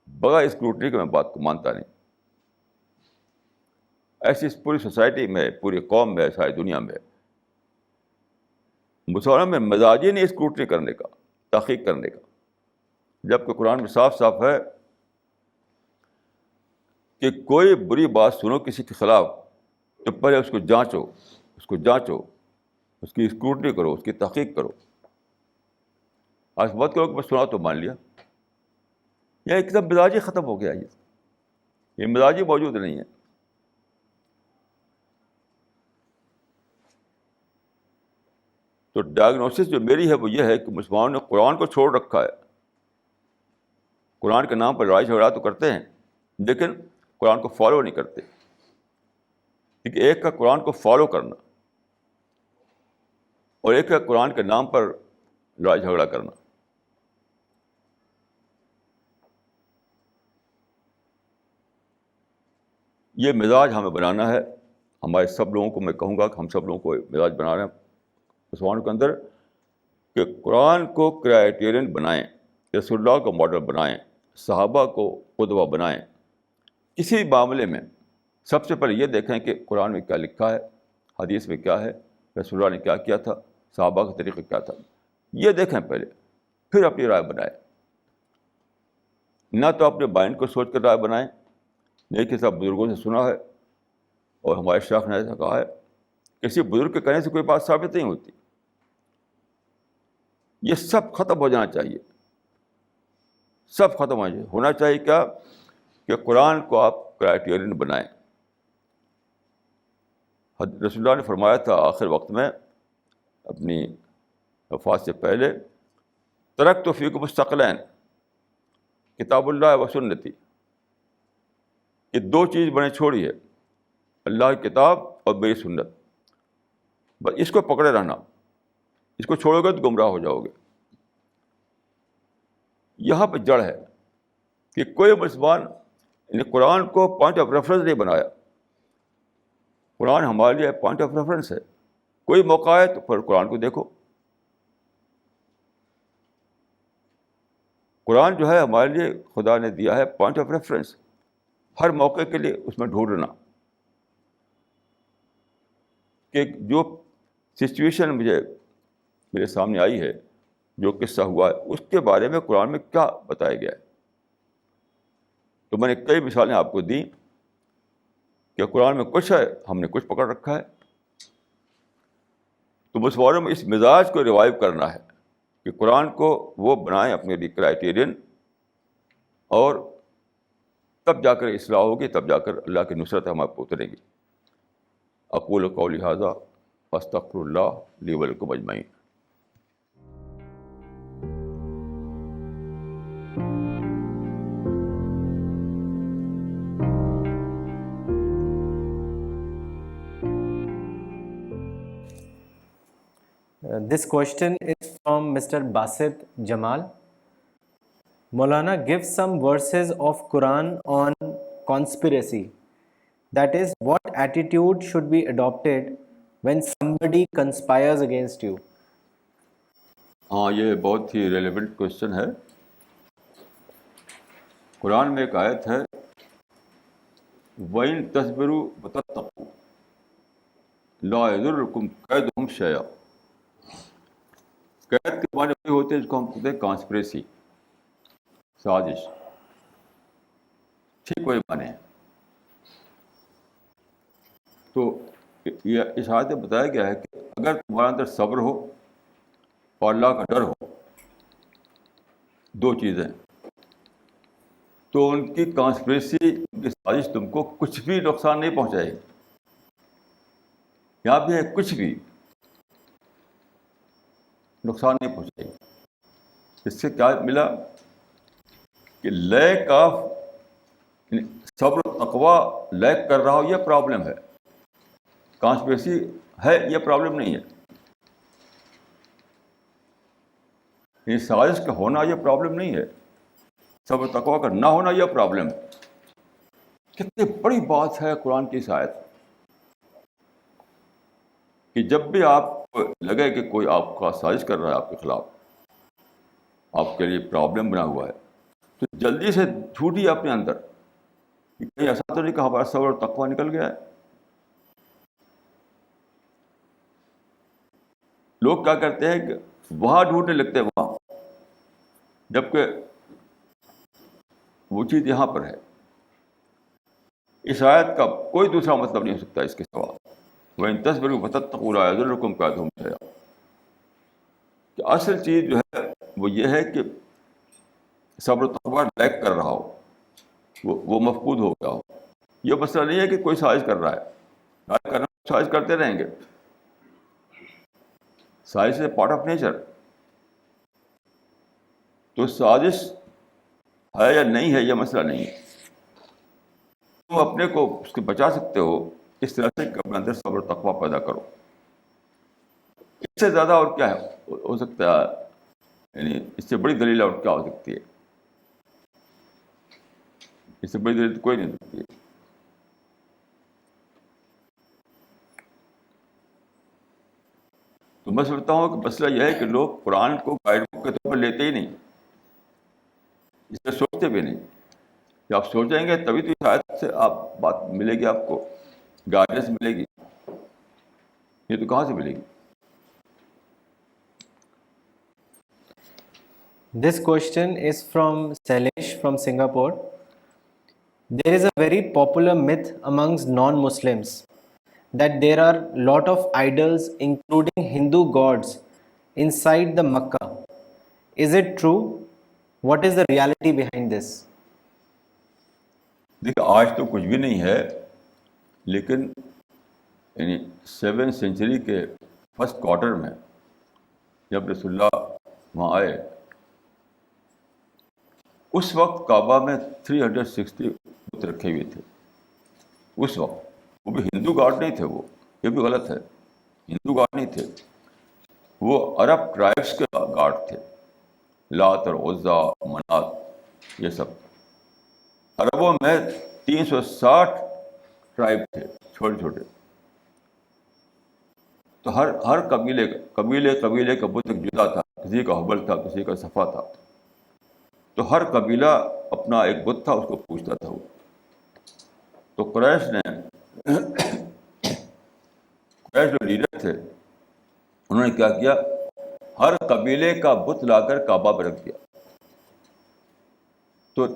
بغیر اسکروٹنی کے میں بات کو مانتا نہیں. ایسی پوری سوسائٹی میں, پوری قوم میں, ساری دنیا میں مسلمانوں میں مزاج ہی نہیں اسکروٹنی کرنے کا, تحقیق کرنے کا. جبکہ قرآن میں صاف صاف ہے کہ کوئی بری بات سنو کسی کے خلاف تو پہلے اس کو جانچو, اس کی اسکروٹنی کرو, اس کی تحقیق کرو. آج مت کرو کہ بس سنا تو مان لیا. یہ ایک دم مزاج ہی ختم ہو گیا. یہ مزاج ہی موجود نہیں ہے. تو ڈائگنوسس جو میری ہے وہ یہ ہے کہ مسلمانوں نے قرآن کو چھوڑ رکھا ہے. قرآن کے نام پر لڑائی جھگڑا تو کرتے ہیں لیکن قرآن کو فالو نہیں کرتے. کیونکہ ایک کا قرآن کو فالو کرنا اور ایک کا قرآن کے نام پر لڑائی جھگڑا کرنا. یہ مزاج ہمیں بنانا ہے. ہمارے سب لوگوں کو میں کہوں گا کہ ہم سب لوگوں کو مزاج بنانا ہے مسلمانوں کے اندر کہ قرآن کو کرائیٹیرین بنائیں, رسول اللہ کو ماڈل بنائیں, صحابہ کو قدوہ بنائیں. کسی بھی معاملے میں سب سے پہلے یہ دیکھیں کہ قرآن میں کیا لکھا ہے, حدیث میں کیا ہے, رسول اللہ نے کیا کیا تھا, صحابہ کا طریقہ کیا تھا. یہ دیکھیں پہلے, پھر اپنی رائے بنائیں. نہ تو اپنے مائنڈ کو سوچ کر رائے بنائیں, نہیں کہ سب بزرگوں سے سنا ہے اور ہمارے شیخ نے ایسا کہا ہے. کسی بزرگ کے کہنے سے کوئی بات ثابت نہیں ہوتی. یہ سب ختم ہو جانا چاہیے, سب ختم ہونا چاہیے. کیا کہ قرآن کو آپ کرائیٹیرین بنائیں. رسول اللہ نے فرمایا تھا آخر وقت میں اپنی وفات سے پہلے, ترکت فیکم الثقلین کتاب اللہ و سنتی. یہ دو چیز میں نے چھوڑی ہے, اللہ کی کتاب اور میری سنت. بس اس کو پکڑے رہنا, اس کو چھوڑو گے تو گمراہ ہو جاؤ گے. یہاں پہ جڑ ہے کہ کوئی مسلمان نے قرآن کو پوائنٹ آف ریفرنس نہیں بنایا. قرآن ہمارے لیے پوائنٹ آف ریفرنس ہے. کوئی موقع ہے تو پھر قرآن کو دیکھو. قرآن جو ہے ہمارے لیے خدا نے دیا ہے پوائنٹ آف ریفرنس. ہر موقع کے لیے اس میں ڈھونڈنا کہ جو سچویشن میرے سامنے آئی ہے, جو قصہ ہوا ہے, اس کے بارے میں قرآن میں کیا بتایا گیا ہے. تو میں نے کئی مثالیں آپ کو دیں کہ قرآن میں کچھ ہے, ہم نے کچھ پکڑ رکھا ہے. تو مسلمانوں میں اس مزاج کو ریوائیو کرنا ہے کہ قرآن کو وہ بنائیں اپنے لیے کرائیٹیرین, اور تب جا کر اصلاح ہوگی, تب جا کر اللہ کی نصرت ہم آپ کو اترے گی. اقول قولی ھذا واستغفر اللہ لی ولکم اجمعین. This question is from Mr. Basit Jamal. Maulana, give some verses of Quran on conspiracy. That is, what attitude should be adopted when somebody conspires against you. ہاں یہ بہت ہی ریلیونٹ کوشچن ہے. قرآن میں ایک آیت ہے وَإِن تَصْبِرُوا وَتَتَّقُوا لَا يَضُرُّكُمْ كَيْدُهُمْ شَيْئًا. قید کے معنی وہی ہوتے ہیں جس کو ہم کہتے ہیں کانسپریسی، سازش. ٹھیک وہی معنی ہے. تو یہ اس آیت میں بتایا گیا ہے کہ اگر تمہارے اندر صبر ہو اور اللہ کا ڈر ہو، دو چیزیں، تو ان کی کانسپریسی، ان کی سازش تم کو کچھ بھی نقصان نہیں پہنچائے گی. یہاں بھی ہے کچھ بھی نقصان نہیں پہنچائے گی. اس سے کیا ملا کہ لیک آف صبر و تقویٰ لیک کر رہا ہو یہ پرابلم ہے. کانسپریسی ہے یہ پرابلم نہیں ہے. یہ سازش کا ہونا یہ پرابلم نہیں ہے. صبر و تقویٰ کا نہ ہونا یہ پرابلم ہے. کتنی بڑی بات ہے قرآن کی اس آیت کہ جب بھی آپ کو لگے کہ کوئی آپ کا سازش کر رہا ہے آپ کے خلاف، آپ کے لیے پرابلم بنا ہوا ہے، تو جلدی سے ڈھونڈیے اپنے اندر کہ کہیں ایسا تو نہیں کہ ہمارا صبر اور تقویٰ نکل گیا ہے. لوگ کیا کرتے ہیں کہ وہاں ڈھونڈنے لگتے ہیں وہاں، جبکہ وہ چیز یہاں پر ہے. اس آیت کا کوئی دوسرا مطلب نہیں ہو سکتا اس کے سوا. وَإِن تَصْبِرُوا وَتَتَّقُوا لَا يَضُرُّكُمْ كَيْدُهُمْ شَيْئًا. کہ اصل چیز جو ہے وہ یہ ہے کہ صبر و تقویٰ لیک کر رہا ہو، وہ مفقود ہو گیا ہو. یہ مسئلہ نہیں ہے کہ کوئی سازش کر رہا ہے. سازش کرتے رہیں گے. سازش ہے پارٹ آف نیچر. تو سازش ہے یا نہیں ہے یہ مسئلہ نہیں ہے. تم اپنے کو اس کے بچا سکتے ہو اس طرح سے کہ اپنے اندر صبر و تقویٰ پیدا کرو. اس سے زیادہ اور کیا ہو سکتا ہے؟ یعنی اس سے بڑی دلیل اور کیا ہو سکتی ہے؟ اس سے بڑی دلیل کوئی نہیں ہو سکتی ہے. تو میں سمجھتا ہوں کہ مسئلہ یہ ہے کہ لوگ قرآن کو گائیڈ بک کے طور پر لیتے ہی نہیں، اس سے سوچتے بھی نہیں. کہ آپ سوچیں گے تبھی تو شاید سے آپ بات ملے گی، آپ کو گائیڈنس ملے گی. یہ تو کہاں سے ملے گی؟ This question is from Sailesh from Singapore. There is a very popular myth amongst non-Muslims that there are lot of idols including Hindu gods inside the Makkah. Is it true? What is the reality behind this? دیکھیے آج تو کچھ بھی نہیں ہے، لیکن یعنی 7 century کے فرسٹ کوارٹر میں جب رسول اللہ وہاں آئے، اس وقت کعبہ میں 360 بت رکھے ہوئے تھے. اس وقت وہ بھی ہندو گاڈ نہیں تھے. وہ یہ بھی غلط ہے، ہندو گاڈ نہیں تھے. وہ عرب ٹرائبس کے گاڈ تھے. لات اور عزا، منات، یہ سب. عربوں میں 360 ٹرائب تھے، چھوٹے چھوٹے. تو ہر قبیلے کا بت ایک جدا تھا. کسی کا حبل تھا، کسی کا صفا تھا. تو ہر قبیلہ اپنا ایک بت تھا، اس کو پوجتا تھا وہ. تو قریش جو لیڈر تھے انہوں نے کیا کیا، ہر قبیلے کا بت لا کر کعبہ پر رکھ دیا. تو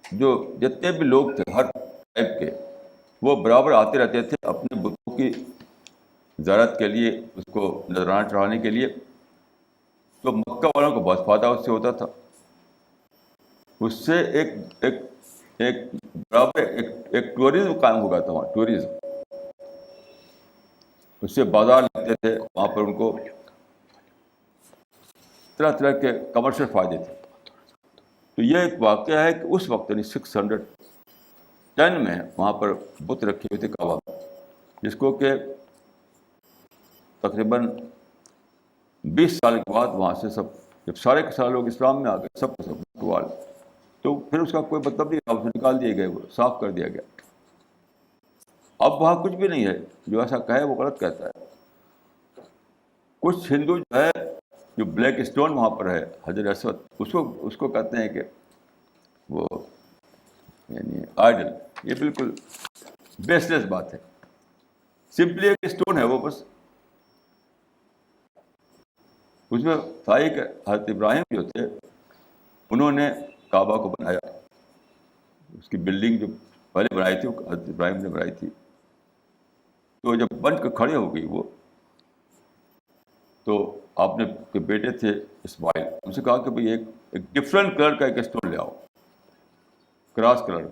جو جتنے بھی لوگ تھے ہر ٹائپ کے، وہ برابر آتے رہتے تھے اپنے بتوں کی زیارت کے لیے، اس کو نذرانہ چڑھانے کے لیے. تو مکہ والوں کو بہت فائدہ اس سے ہوتا تھا. اس سے ایک برابر ایک ٹورزم قائم ہو گیا تھا وہاں. ٹورزم، اس سے بازار لگتے تھے وہاں پر. ان کو طرح طرح کے کمرشل فائدے تھے. تو یہ ایک واقعہ ہے کہ اس وقت یعنی 610 میں وہاں پر بت رکھے ہوئے تھے کعبہ میں، جس کو کہ تقریباً 20 سال کے بعد وہاں سے سب، جب سارے کے سارے لوگ اسلام میں آ گئے، سب کو سب بٹوال، تو پھر اس کا کوئی مطلب نہیں تھا. اسے نکال دیے گئے، وہ صاف کر دیا گیا. اب وہاں کچھ بھی نہیں ہے. جو ایسا کہے وہ غلط کہتا ہے. کچھ ہندو جو ہے جو بلیک اسٹون وہاں پر ہے حجر اسود, اس کو کہتے ہیں کہ وہ یعنی آئیڈل. یہ بالکل بیس لیس بات ہے. سمپلی ایک اسٹون ہے وہ بس. اس میں تھا کہ حضرت ابراہیم جو تھے انہوں نے کعبہ کو بنایا. اس کی بلڈنگ جو پہلے بنائی تھی وہ حضرت ابراہیم نے بنائی تھی. تو جب بن کے کھڑے ہو گئی وہ, تو آپ نے کے بیٹے تھے اسماعیل, ان سے کہا کہ بھئی ایک ڈفرینٹ کلر کا ایک اسٹون لے آؤ, کراس کلر,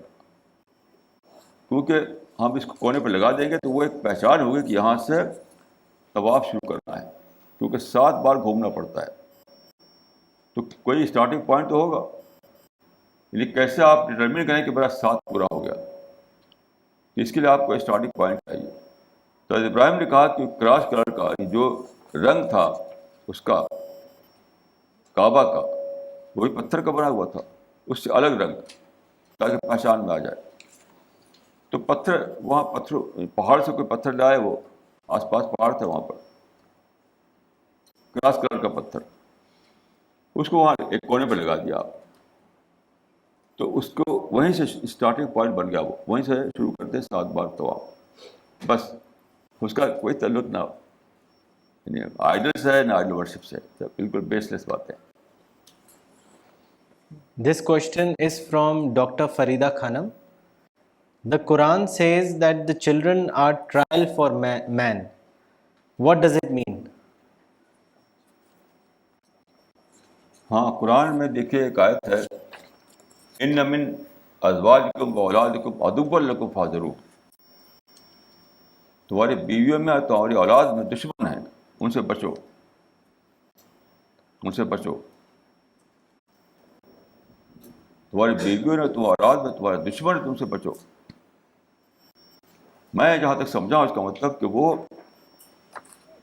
کیونکہ ہم اس کو کونے پہ لگا دیں گے تو وہ ایک پہچان ہوگی کہ یہاں سے طواف شروع کرنا ہے, کیونکہ 7 بار گھومنا پڑتا ہے. تو کوئی اسٹارٹنگ پوائنٹ تو ہوگا. یعنی کیسے آپ ڈٹرمن کریں کہ میرا 7 پورا ہو گیا, اس کے لیے آپ کو اسٹارٹنگ پوائنٹ چاہیے. تو حضرت ابراہیم نے کہا کہ کراس کلر کا جو رنگ تھا اس کا کعبہ کا, وہی پتھر کا بنا ہوا تھا, اس سے الگ رنگ, تاکہ پہچان میں آ جائے. تو پتھر وہاں پہاڑ سے کوئی پتھر لائے, وہ آس پاس پہاڑ تھے وہاں پر, کراس کلر کا پتھر, اس کو وہاں ایک کونے پہ لگا دیا آپ. تو اس کو وہیں سے اسٹارٹنگ پوائنٹ بن گیا. وہ وہیں سے شروع کرتے 7 بار طواف, بس. اس کا کوئی تعلق نہ آئیڈل سے ہے نہ آئیڈل ورشپ سے, بالکل بیس لیس بات ہے. This question is from Dr. Farida Khanam. The Quran says that the children are trial for man. What does it mean? ہاں, قرآن میں دیکھیے ایک آیت ہے, ان من ازواجکم و اولادکم عدوا لکم فاحذروہ. تمہاری بیویوں میں اور تمہاری اولاد میں دشمن ہیں, ان سے بچو, ان سے بچو. تمہاری بیویوں نے تمہاری اولاد میں تمہارے دشمن ہیں, تم سے بچو. میں جہاں تک سمجھا اس کا مطلب کہ وہ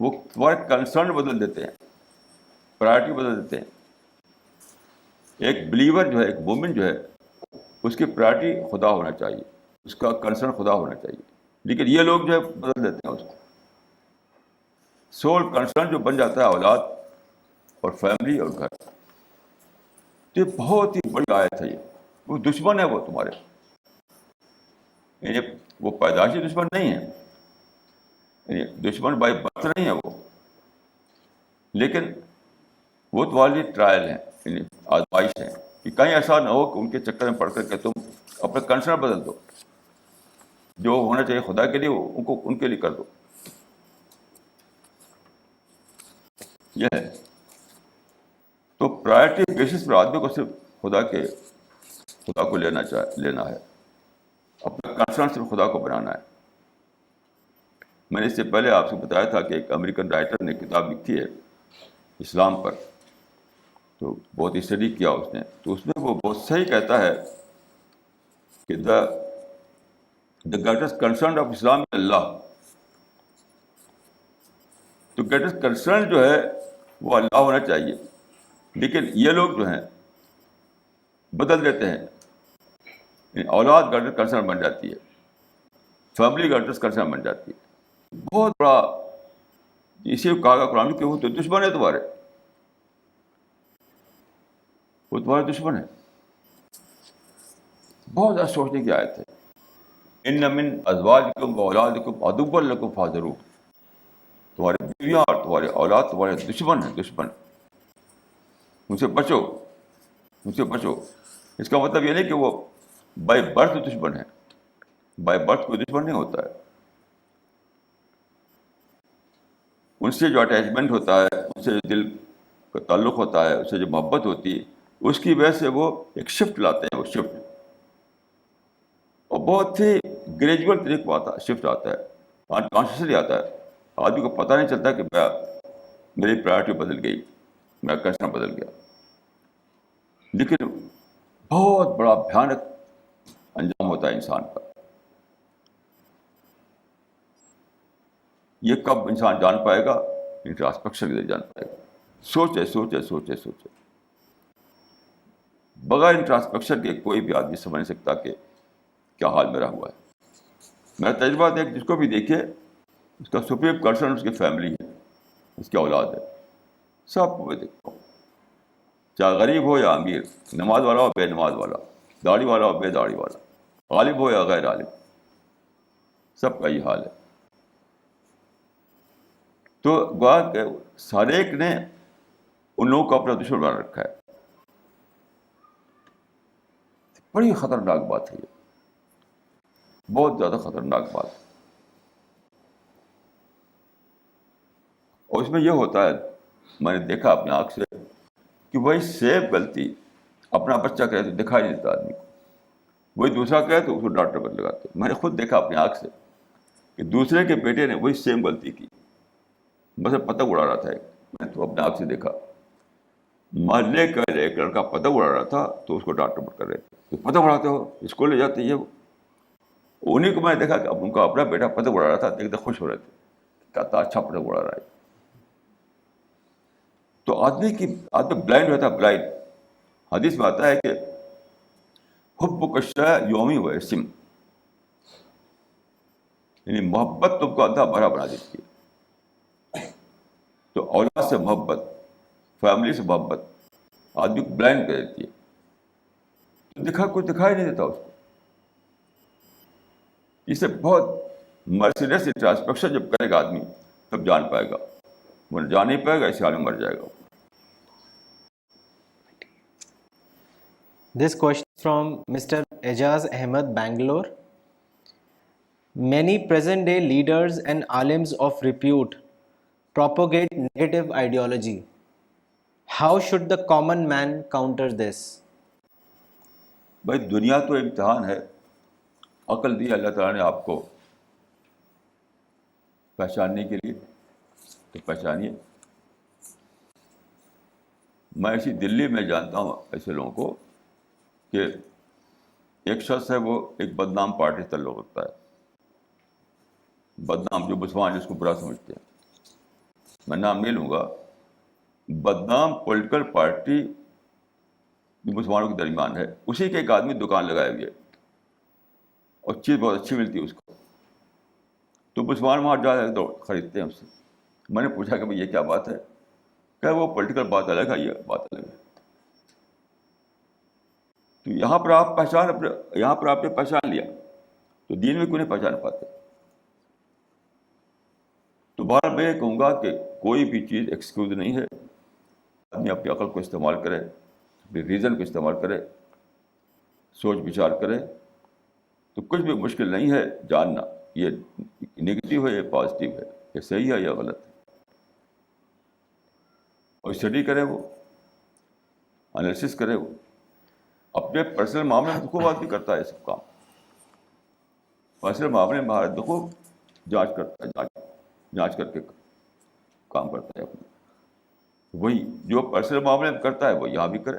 تمہارے کنسرن بدل دیتے ہیں, پرائرٹی بدل دیتے ہیں. ایک بلیور جو ہے, ایک مومن جو ہے, اس کی پرائرٹی خدا ہونا چاہیے, اس کا کنسرن خدا ہونا چاہیے. لیکن یہ لوگ جو ہے بدل دیتے ہیں اس کو. سول کنسرن جو بن جاتا ہے اولاد اور فیملی اور گھر. تو یہ بہت ہی بڑی آیت ہے. یہ وہ دشمن ہے وہ تمہارے, یعنی وہ پیدائشی دشمن نہیں ہے, یعنی دشمن بائی برتھ نہیں ہے وہ, لیکن وہ تمہارے لیے ٹرائل ہیں, یعنی آزمائش ہے, کہ کہیں ایسا نہ ہو کہ ان کے چکر میں پڑ کر کے تم اپنا کنسرن بدل دو. جو ہونا چاہیے خدا کے لیے وہ ان کے لیے کر دو. یہ ہے. تو پرائرٹی بیسس پر آدمی کو صرف خدا کو لینا ہے, اپنا کنسرن صرف خدا کو بنانا ہے. میں نے اس سے پہلے آپ سے بتایا تھا کہ ایک امریکن رائٹر نے کتاب لکھی ہے اسلام پر, تو بہت اسٹڈی کیا اس نے. تو اس میں وہ بہت صحیح کہتا ہے کہ دا گریٹسٹ کنسرن آف اسلام از اللہ. تو گریٹسٹ کنسرن جو ہے وہ اللہ ہونا چاہیے. لیکن یہ لوگ جو ہیں بدل دیتے ہیں, اولاد گریٹسٹ کنسرن بن جاتی ہے, فیملی گریٹسٹ کنسرن بن جاتی ہے. بہت بڑا اسی کو کہا گا قرآن کہ وہ تو دشمن ہے تمہارے, وہ تمہارے دشمن ہے. بہت زیادہ سوچنے کی آیت ہے. ان من ازواجکم و اولادکم عدوا لکم فاحذروہ. تمہاری بیویاں اور تمہارے اولاد تمہارے دشمن ہیں, دشمن, ان سے بچو, ان سے بچو. اس کا مطلب یہ نہیں کہ وہ بائی برتھ دشمن ہے. بائی برتھ کوئی دشمن نہیں ہوتا ہے. ان سے جو اٹیچمنٹ ہوتا ہے, ان سے دل کا تعلق ہوتا ہے, اس سے جو محبت ہوتی ہے, اس کی وجہ سے وہ ایک شفٹ لاتے ہیں. وہ شفٹ اور بہت ہی گریجول طریقے آتا ہے, شفٹ آتا ہے, انکانشیسلی آتا ہے. آدمی کو پتہ نہیں چلتا کہ میری پرائرٹی بدل گئی, میرا کنسرن بدل گیا. لیکن بہت بڑا بھیانک انجام ہوتا ہے انسان کا. یہ کب انسان جان پائے گا؟ انٹراسپیکشن کے جان پائے گا. سوچے سوچے سوچے سوچے. بغیر انٹراسپیکشن کے کوئی بھی آدمی سمجھ نہیں سکتا کہ کیا حال میرا ہوا ہے. میرا تجربہ دیکھ جس کو بھی دیکھے اس کا سپریم کنسرن اس کی فیملی ہے, اس کی اولاد ہے. سب کو میں دیکھتا ہوں, چاہے غریب ہو یا امیر, نماز والا ہو بے نماز والا, داڑھی والا ہو بے داڑھی والا, عالم ہو یا غیر عالم, سب کا یہ حال ہے. تو گویا کہ ہر ایک نے ان لوگوں کو اپنا دشمن بنا رکھا ہے. بڑی خطرناک بات ہے یہ, بہت زیادہ خطرناک بات ہے. اور اس میں یہ ہوتا ہے, میں نے دیکھا اپنے آنکھ سے, کہ وہی سیم غلطی اپنا بچہ کرے تو دکھائی نہیں دیتا آدمی کو, وہی دوسرا کرے تو اس کو ڈاکٹر پر لگاتے. میں نے خود دیکھا اپنے آنکھ سے کہ دوسرے کے بیٹے نے وہی سیم غلطی کی, بس پتنگ اڑا رہا تھا. میں تو اپنے آنکھ سے دیکھا, محلے کا ایک لڑکا پتنگ اڑا رہا تھا تو اس کو ڈاکٹر پر کر رہے تھے, تو پتنگ اڑاتے ہو, اسکول لے جاتے. یہ انہیں کو میں نے دیکھا کہ اب ان کا اپنا بیٹا پتنگ اڑا رہا تھا, دیکھتے خوش ہو رہے تھے, کہتا اچھا پتنگ اڑا رہا ہے. تو آدمی بلائنڈ ہوتا ہے, بلائنڈ. حدیث میں آتا ہے کہ حب کشا یومی و اسم, یعنی محبت تم کو اندھا بھرا بنا دیتی ہے. تو اولاد سے محبت, فیملی سے محبت آدمی کو بلائنڈ کر دیتی ہے. کچھ دکھائی نہیں دیتا اس کو. اسے بہت مرسیلیس انٹراسپیکشن جب کرے گا آدمی تب جان پائے گا, وہ جان نہیں پائے گا اس حال میں مر جائے گا. This question from Mr. Ejaz Ahmed, Bangalore. Many present-day leaders and alims of repute propagate negative ideology. How should the common man counter this? بھائی دنیا تو امتحان ہے, عقل دی اللہ تعالیٰ نے آپ کو پہچاننے کے لیے, تو پہچانیے. میں اسی دلی میں جانتا ہوں ایسے لوگوں کو کہ ایک شخص ہے, وہ ایک بدنام پارٹی سے تعلق رکھتا ہے. بدنام, جو مسلمان جس کو برا سمجھتے ہیں, میں نام نہیں لوں گا. بدنام پولیٹیکل پارٹی جو مسلمانوں کے درمیان ہے, اسی کے ایک آدمی دکان لگائے ہوئے, اور چیز بہت اچھی ملتی ہے اس کو, تو مسلمان وہاں جا تو خریدتے ہیں اس سے. میں نے پوچھا کہ بھائی یہ کیا بات ہے, کہ وہ پولیٹیکل بات الگ ہے, یہ بات الگ ہے. تو یہاں پر آپ نے پہچان لیا, تو دین میں کیوں نہیں پہچان پاتے؟ تو بہرحال میں یہ کہوں گا کہ کوئی بھی چیز ایکسکیوز نہیں ہے. آدمی اپنی عقل کو استعمال کرے, اپنی ریزن کو استعمال کرے, سوچ بچار کرے, تو کچھ بھی مشکل نہیں ہے جاننا یہ نگیٹو ہے یا پازیٹیو ہے, یہ صحیح ہے یا غلط ہے. اور اسٹڈی کرے, وہ انالیسس کرے. وہ اپنے پرسنل معاملے میں خوب آدمی کرتا ہے یہ سب کام. پرسنل معاملے میں خوب جانچ کرتا ہے, جانچ کر کے کام کرتا ہے اپنا. وہی جو پرسنل معاملے میں کرتا ہے وہ یہاں بھی کرے.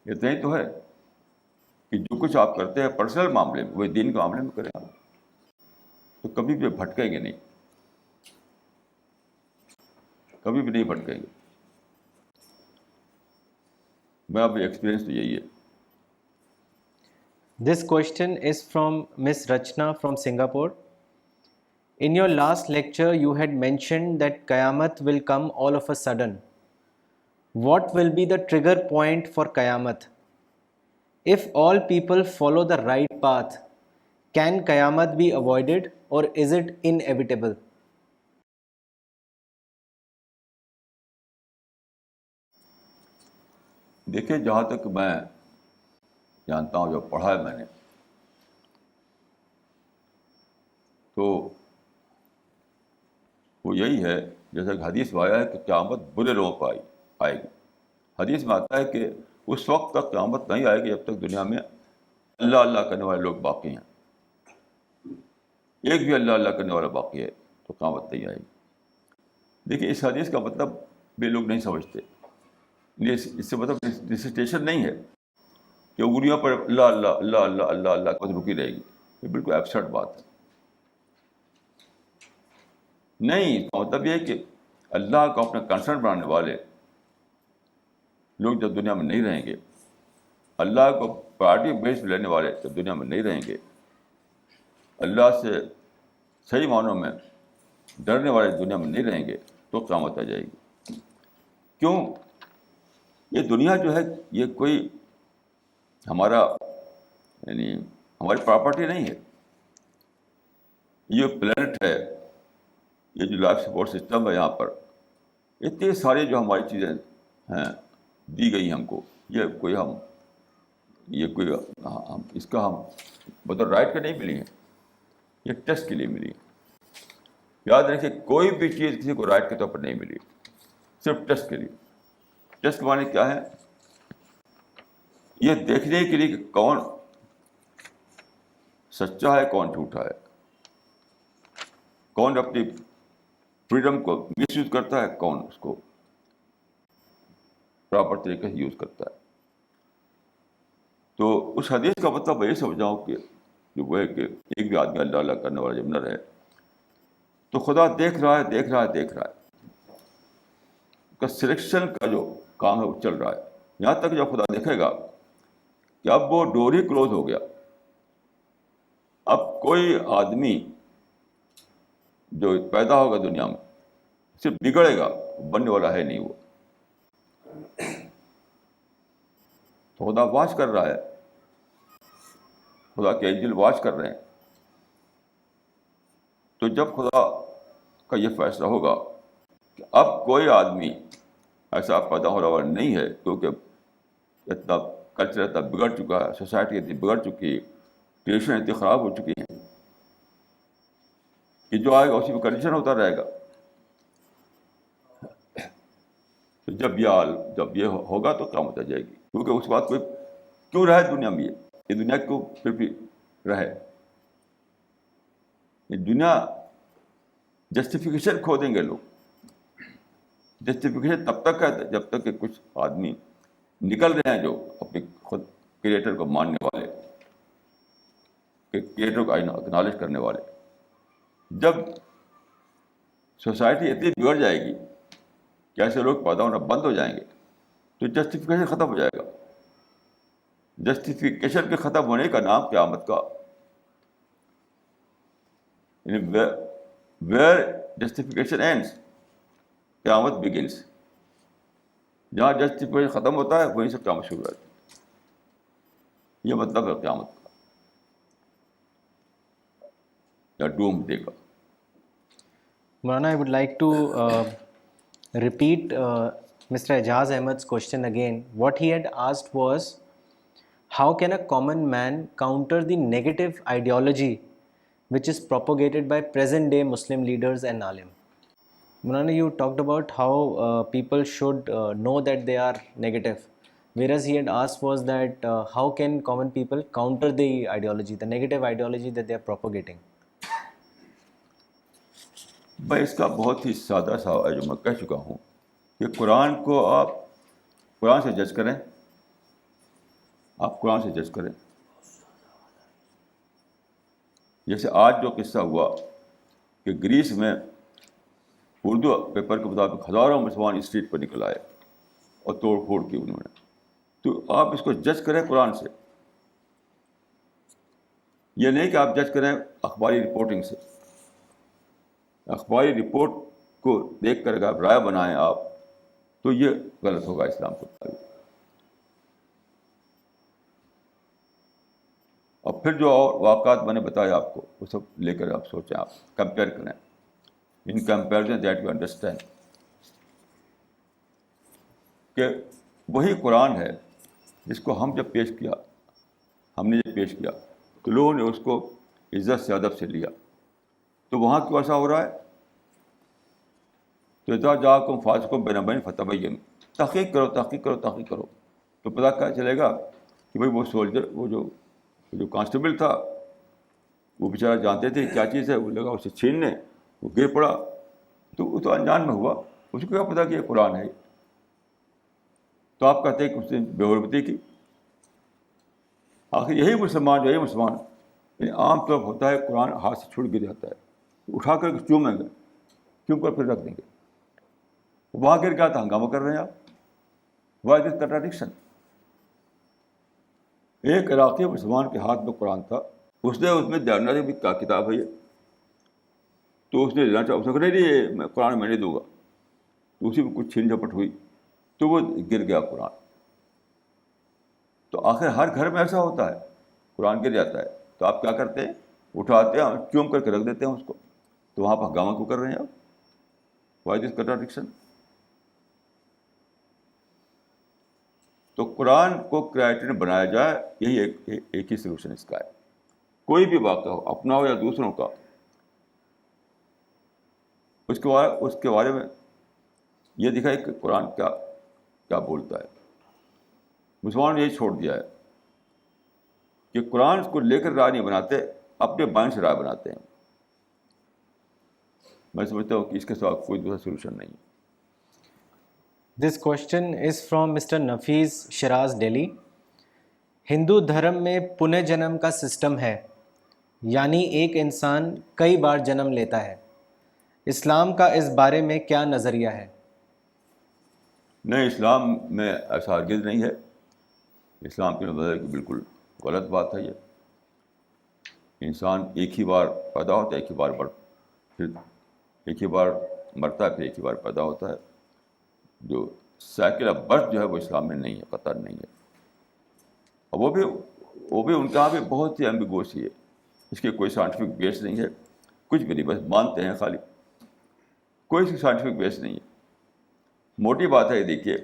اتنا ہی تو ہے کہ جو کچھ آپ کرتے ہیں پرسنل معاملے میں, وہی دین کے معاملے میں کریں آپ, تو کبھی بھی بھٹکیں گے نہیں, کبھی بھی نہیں بھٹکیں گے. میرا بھی ایکسپیرینس تو یہی ہے. This question is from Miss Rachna from Singapore. In your last lecture, you had mentioned that Qayamat will come all of a sudden. What will be the trigger point for Qayamat? If all people follow the right path, can Qayamat be avoided, or is it inevitable? دیکھیے, جہاں تک میں جانتا ہوں, جو پڑھا ہے میں نے, تو وہ یہی ہے جیسا کہ حدیث میں آیا ہے کہ قیامت برے لوگوں پہ آئے گی. حدیث میں آتا ہے کہ اس وقت تک قیامت نہیں آئے گی جب تک دنیا میں اللہ اللہ کرنے والے لوگ باقی ہیں. ایک بھی اللہ اللہ کرنے والا باقی ہے تو قیامت نہیں آئے گی. دیکھیے, اس حدیث کا مطلب بھی لوگ نہیں سمجھتے. اس سے مطلب ریسیٹیشن نہیں ہے کہ انگلیوں پر اللہ اللہ اللہ اللہ اللہ اللہ کا رکی رہے گی. یہ بالکل ایبسرڈ بات ہے. نہیں, اس کا مطلب یہ ہے کہ اللہ کو اپنا کنسرن بنانے والے لوگ جب دنیا میں نہیں رہیں گے, اللہ کو پرائرٹی بیس لینے والے جب دنیا میں نہیں رہیں گے, اللہ سے صحیح معنوں میں ڈرنے والے دنیا میں نہیں رہیں گے تو قیامت آ جائے گی. کیوں؟ یہ دنیا جو ہے یہ کوئی ہمارا یعنی ہماری پراپرٹی نہیں ہے. یہ پلینٹ ہے, یہ جو لائف سپورٹ سسٹم ہے یہاں پر, اتنی ساری جو ہماری چیزیں ہیں دی گئی ہم کو, یہ کوئی ہم اس کا ہم بطور رائٹ کے نہیں ملی ہیں, یہ ٹیسٹ کے لیے ملی ہے. یاد رکھیے کوئی بھی چیز کسی کو رائٹ کے طور پر نہیں ملی, صرف ٹیسٹ کے لیے. ٹیسٹ کے معنی کیا ہے؟ یہ دیکھنے کے لیے کہ کون سچا ہے کون جھوٹا ہے, کون اپنی فریڈم کو مس یوز کرتا ہے, کون اس کو پراپر طریقے سے یوز کرتا ہے. تو اس حدیث کا مطلب میں یہ سمجھا ہوں کہ جو وہ ہے کہ ایک بھی آدمی اللہ اللہ کرنے والا جب نہ رہے تو خدا دیکھ رہا ہے. اس کا سلیکشن کا جو کام ہے وہ چل رہا ہے, یہاں تک جب خدا دیکھے گا کہ اب وہ ڈور ہی کلوز ہو گیا, اب کوئی آدمی جو پیدا ہوگا دنیا میں صرف بگڑے گا, بننے والا ہے نہیں وہ. تو خدا واچ کر رہا ہے, خدا کے اینجل واچ کر رہے ہیں. تو جب خدا کا یہ فیصلہ ہوگا کہ اب کوئی آدمی ایسا پیدا ہونے والا نہیں ہے, کیونکہ اتنا کلچر اتنا بگڑ چکا ہے, سوسائٹی اتنی بگڑ چکی ہے, ٹریڈیشن اتنی خراب ہو چکی ہیں کہ جو آئے گا اسی میں کنڈیشن ہوتا رہے گا. تو جب یہ ہوگا تو قیامت آ جائے گی, کیونکہ اس بات کوئی کیوں رہے دنیا میں, یہ دنیا کیوں پھر بھی رہے. یہ دنیا جسٹیفیکیشن کھو دیں گے لوگ. جسٹیفیکیشن تب تک ہے جب تک کہ کچھ آدمی نکل رہے ہیں جو اپنے خود کریٹر کو ماننے والے, کہ کریٹر کو اکنالج کرنے والے. جب سوسائٹی اتنی بگڑ جائے گی کہ ایسے لوگ پیدا ہونا بند ہو جائیں گے تو جسٹیفیکیشن ختم ہو جائے گا. جسٹیفیکیشن کے ختم ہونے کا نام قیامت کا, ویئر جسٹیفیکیشن اینڈس قیامت بگنس. جہاں جسٹیفیکیشن ختم ہوتا ہے وہیں سے قیامت شروع ہوتی ہے. یہ مطلب ہے قیامت کا یا ڈوم ڈے کا. Maulana, I would like to repeat Mr. Ijaz Ahmed's question again. What he had asked was, how can a common man counter the negative ideology which is propagated by present day Muslim leaders and alim? Maulana, you talked about how people should know that they are negative, whereas he had asked was that how can common people counter the ideology, the negative ideology that they are propagating? میں اس کا بہت ہی سادہ سا ہے جو میں کہہ چکا ہوں کہ قرآن کو آپ قرآن سے جج کریں. آپ قرآن سے جج کریں. جیسے آج جو قصہ ہوا کہ گریس میں اردو پیپر کے مطابق ہزاروں مسلمان اسٹریٹ پر نکل آئے اور توڑ پھوڑ کی انہوں نے, تو آپ اس کو جج کریں قرآن سے. یہ نہیں کہ آپ جج کریں اخباری رپورٹنگ سے. اخباری رپورٹ کو دیکھ کر اگر آپ رائے بنائیں آپ تو یہ غلط ہوگا اسلام کے مطابق. اور پھر جو اور واقعات میں نے بتایا آپ کو وہ سب لے کر آپ سوچیں, آپ کمپیئر کریں. In comparison that you understand کہ وہی قرآن ہے جس کو ہم جب پیش کیا, ہم نے جب پیش کیا تو لوگوں نے اس کو عزت سے ادب سے لیا. تو وہاں کیوں ایسا ہو رہا ہے؟ تو اذا جاءکم فاسق بنبأ فتبینوا, تحقیق کرو تو پتہ کیا چلے گا کہ بھائی وہ سولجر وہ جو کانسٹیبل تھا وہ بیچارہ جانتے تھے کیا چیز ہے, وہ لگا اسے چھیننے, وہ گر پڑا, تو وہ تو انجان میں ہوا, اس کو کیا پتا کہ یہ قرآن ہے. تو آپ کہتے ہیں کہ اس نے بے حرمتی کی. آخر یہی مسلمان یعنی عام طور پر ہوتا ہے قرآن ہاتھ سے چھوٹ گر جاتا ہے, اٹھا کر چومیں گے, چوم کر پھر رکھ دیں گے. وہاں گر گیا تھا ہنگامہ کر رہے ہیں آپ. Why this contradiction? ایک عراقی مسلمان کے ہاتھ میں قرآن تھا, اس میں جاننا تھا کہ کیا کتاب ہے یہ، تو اس نے لینا چاہا، اس نے کہا نہیں میں قرآن میں نہیں دوں گا، تو اسی میں کچھ چھین جھپٹ ہوئی تو وہ گر گیا قرآن. تو آخر ہر گھر میں ایسا ہوتا ہے، قرآن گر جاتا ہے تو آپ کیا کرتے ہیں؟ اٹھاتے ہیں، چوم کر کے رکھ دیتے ہیں اس کو. تو وہاں پر ہنگامہ کیوں کر رہے ہیں آپ؟ Why this contradiction? تو قرآن کو کرائٹیرین بنایا جائے، یہی ایک ہی سلوشن اس کا ہے. کوئی بھی واقعہ ہو، اپنا ہو یا دوسروں کا، اس کے بارے میں یہ دکھائے کہ قرآن کیا کیا بولتا ہے. مسلمانوں نے یہ چھوڑ دیا ہے کہ قرآن کو لے کر رائے نہیں بناتے، اپنے مائنڈ سے رائے بناتے ہیں. میں سمجھتا ہوں کہ اس کے ساتھ کوئی دوسرا سولوشن نہیں. This question is from Mr. Nafiz Shiraz, Delhi. ہندو دھرم میں پنہ جنم کا سسٹم ہے، یعنی ایک انسان کئی بار جنم لیتا ہے. اسلام کا اس بارے میں کیا نظریہ ہے؟ نہیں، اسلام میں ایسا ہرگز نہیں ہے. اسلام کے نظریے کی بالکل غلط بات ہے یہ. انسان ایک ہی بار پیدا ہوتا ہے، ایک ہی بار پھر ایک ہی بار مرتا ہے، پھر ایک ہی بار پیدا ہوتا ہے. جو سائیکل آف برتھ جو ہے وہ اسلام میں نہیں ہے، قطعاً نہیں ہے. اور وہ بھی ان کے یہاں بھی بہت سی ایمبیگوسی ہے. اس کے کوئی سائنٹیفک بیس نہیں ہے، کچھ بھی نہیں، بس مانتے ہیں خالی. کوئی سائنٹیفک بیس نہیں ہے. موٹی بات ہے یہ دیکھیے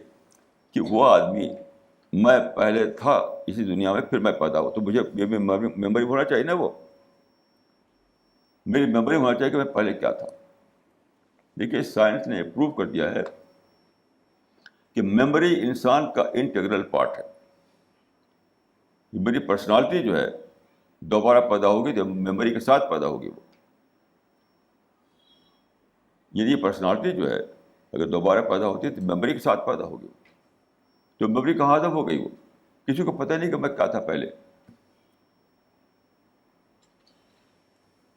کہ وہ آدمی، میں پہلے تھا اسی دنیا میں، پھر میں پیدا ہوا، تو مجھے میموری ہونا چاہیے نا. وہ میری میموری ہونا چاہیے کہ میں پہلے کیا تھا. دیکھیے سائنس نے پروو کر دیا ہے کہ میموری انسان کا انٹیگرل پارٹ ہے. میری پرسنالٹی جو ہے دوبارہ پیدا ہوگی جب میموری کے ساتھ پیدا ہوگی. وہ یعنی پرسنالٹی جو ہے اگر دوبارہ پیدا ہوتی ہے تو میموری کے ساتھ پیدا ہوگی. تو میموری کہاں ختم ہو گئی؟ وہ کسی کو پتہ نہیں کہ میں کیا تھا پہلے.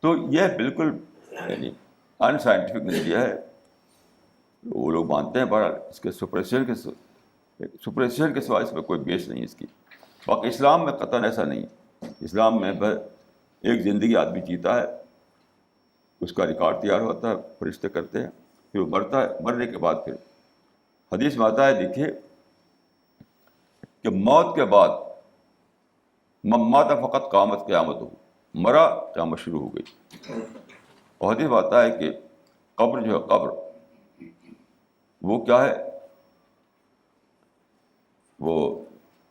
تو یہ بالکل یعنی ان سائنٹیفک نظریہ ہے. وہ لوگ مانتے ہیں، بہرحال اس کے سپریشن کے سوا اس میں کوئی بیس نہیں اس کی. باقی اسلام میں قطعاً ایسا نہیں ہے. اسلام میں بس ایک زندگی آدمی جیتا ہے، اس کا ریکارڈ تیار ہوتا ہے، فرشتے کرتے ہیں، پھر وہ مرتا ہے. مرنے کے بعد پھر حدیث میں آتا ہے، دیکھیے کہ موت کے بعد من مات فقط قامت قیامت ہو، مرا قیامت شروع ہو گئی. اور حدیث میں آتا ہے کہ قبر جو ہے، قبر وہ کیا ہے؟ وہ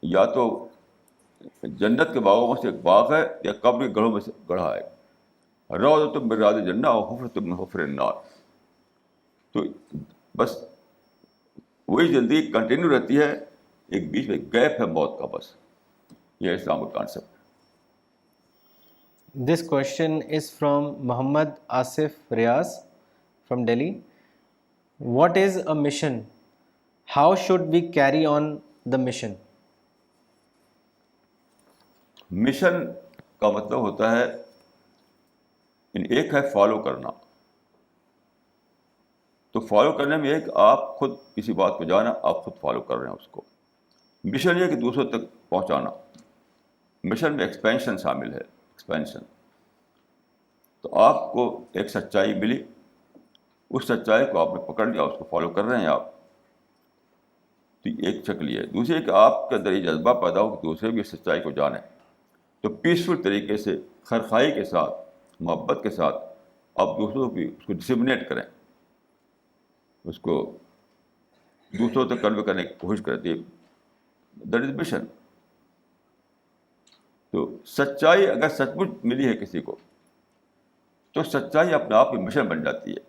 یا تو جنت کے باغوں میں سے ایک باغ ہے، یا قبر کے گڑھوں میں سے گڑھا ہے. روضۃ من ریاض الجنہ و حفرۃ من حفر النار. تو بس وہی زندگی کنٹینیو رہتی ہے، ایک بیچ میں گیپ ہے موت کا. بس یہ اسلام کا concept. This question is from Muhammad Asif Riaz from Delhi. What is a mission? How should we carry on the mission? Mission کا مطلب ہوتا ہے، ایک ہے فالو کرنا. تو فالو کرنے میں ایک آپ خود کسی بات کو جانا، آپ خود فالو کر رہے ہیں اس کو. مشن یہ کہ دوسروں تک پہنچانا. مشن میں ایکسپینشن شامل ہے، ایکسپینشن. تو آپ کو ایک سچائی ملی، اس سچائی کو آپ نے پکڑ لیا، اس کو فالو کر رہے ہیں آپ. تو ایک شکل یہ ہے. دوسری کہ آپ کے اندر یہ جذبہ پیدا ہو کہ دوسرے بھی اس سچائی کو جانیں. تو پیسفل طریقے سے، خیرخواہی کے ساتھ، محبت کے ساتھ آپ دوسروں بھی اس کو ڈسیمنیٹ کریں، اس کو دوسروں تک کنوے کرنے کی کوشش کرتے. That is mission. تو سچائی اگر سچ مچ ملی ہے کسی کو، تو سچائی اپنے آپ میں مشن بن جاتی ہے.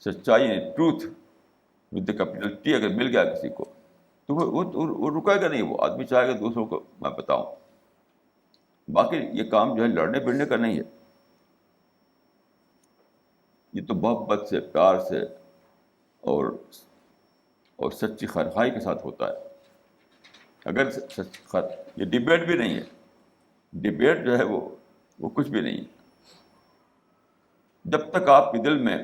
سچائی truth with the capital T اگر مل گیا کسی کو، تو وہ رکے گا نہیں. وہ آدمی چاہے گا دوسروں کو میں بتاؤں. باقی یہ کام جو ہے لڑنے بڑھنے کا نہیں ہے. یہ تو محبت سے، پیار سے اور سچی خیرخواہی کے ساتھ ہوتا ہے. اگر یہ ڈبیٹ بھی نہیں ہے. ڈبیٹ جو ہے وہ کچھ بھی نہیں ہے. جب تک آپ کے دل میں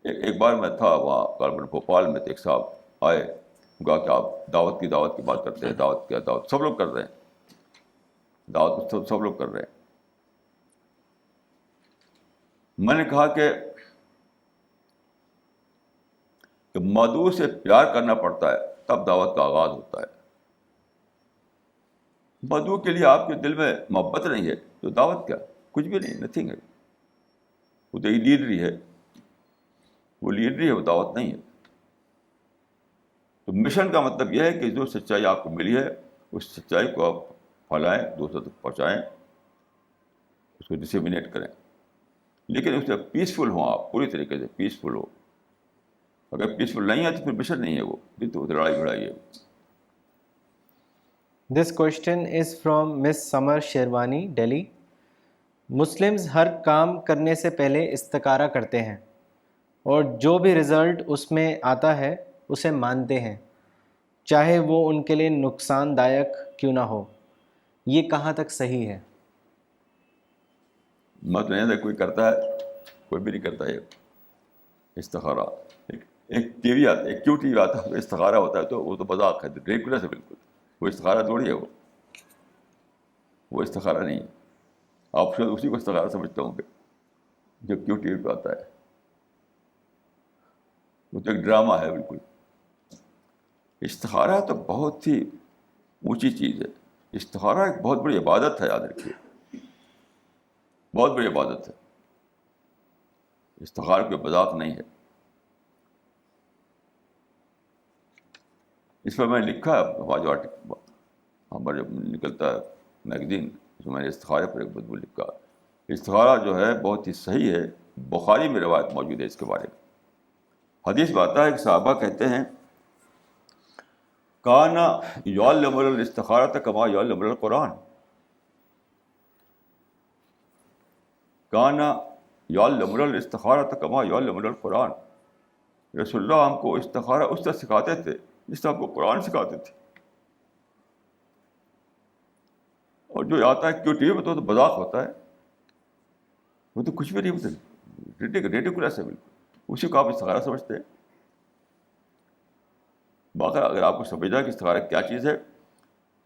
ایک بار میں تھا وہاں کاربن بھوپال میں، ایک صاحب آئے، کہا کہ آپ دعوت کی بات کرتے ہیں. دعوت کیا؟ دعوت سب لوگ کر رہے ہیں. دعوت سب لوگ کر رہے ہیں. میں نے کہا کہ مدعو سے پیار کرنا پڑتا ہے تب دعوت کا آغاز ہوتا ہے. مدعو کے لیے آپ کے دل میں محبت نہیں ہے تو دعوت کیا؟ کچھ بھی نہیں, نتھنگ ہے. وہ تو ایک لیڈری ہے, وہ لیڈری ہے, وہ دعوت نہیں ہے. تو مشن کا مطلب یہ ہے کہ جو سچائی آپ کو ملی ہے اس سچائی کو آپ پھیلائیں, دوسروں تک پہنچائیں, اس کو ڈسیمینیٹ کریں. لیکن اس سے پیسفل ہوں, آپ پوری طریقے سے پیسفل ہو. اگر پیسفل نہیں ہے تو پھر مشن نہیں ہے, وہ تو لڑائی بھڑائی ہے. This question is from Miss Samar Sherwani, Delhi. Muslims ہر کام کرنے سے پہلے استخارہ کرتے ہیں اور جو بھی رزلٹ اس میں آتا ہے اسے مانتے ہیں, چاہے وہ ان کے لیے نقصان دایک کیوں نہ ہو. یہ کہاں تک صحیح ہے؟ مت نہیں کوئی کرتا ہے, کوئی بھی نہیں کرتا ہے استخارہ. ایک ٹی وی آتا ہے, ایک کیوں ٹی وی آتا ہے, استخارہ ہوتا ہے تو وہ تو مذاق ہے, ریگولر ہے بالکل. وہ استخارہ تھوڑی ہے, وہ استخارہ نہیں ہے. آپ شاید اسی کو استخارہ سمجھتے ہوں گے جو کیوں ٹی وی پہ آتا ہے. وہ تو ایک ڈرامہ ہے بالکل. استخارہ تو بہت ہی اونچی چیز ہے. استخارہ ایک بہت بڑی عبادت ہے, یاد رکھیے, بہت بڑی عبادت ہے. استخارہ کوئی مذاق نہیں ہے. اس پر میں نے لکھا ہے, ہمارا جو آرٹیکل ہمارا جو نکلتا ہے میگزین, اس میں نے استخارے پر ایک مضمون لکھا. استخارہ جو ہے بہت ہی صحیح ہے, بخاری میں روایت موجود ہے اس کے بارے میں. حدیث میں آتا ہے کہ صحابہ کہتے ہیں کان یعلمون الاستخارۃ کما یعلمون القرآن. کان یعلمون الاستخارۃ کما یعلمون القرآن. رسول اللہ ہم کو استخارہ اس طرح سکھاتے تھے جس طرح ہم کو قرآن سکھاتے تھے. اور جو آتا ہے کیوں ٹی وی میں تو مذاق ہوتا ہے, وہ تو کچھ بھی نہیں, مطلب ریڈیکولس ہے بالکل. اسی کو آپ استخارہ سمجھتے ہیں. باقی اگر آپ کو سمجھنا ہے کہ استخارہ کیا چیز ہے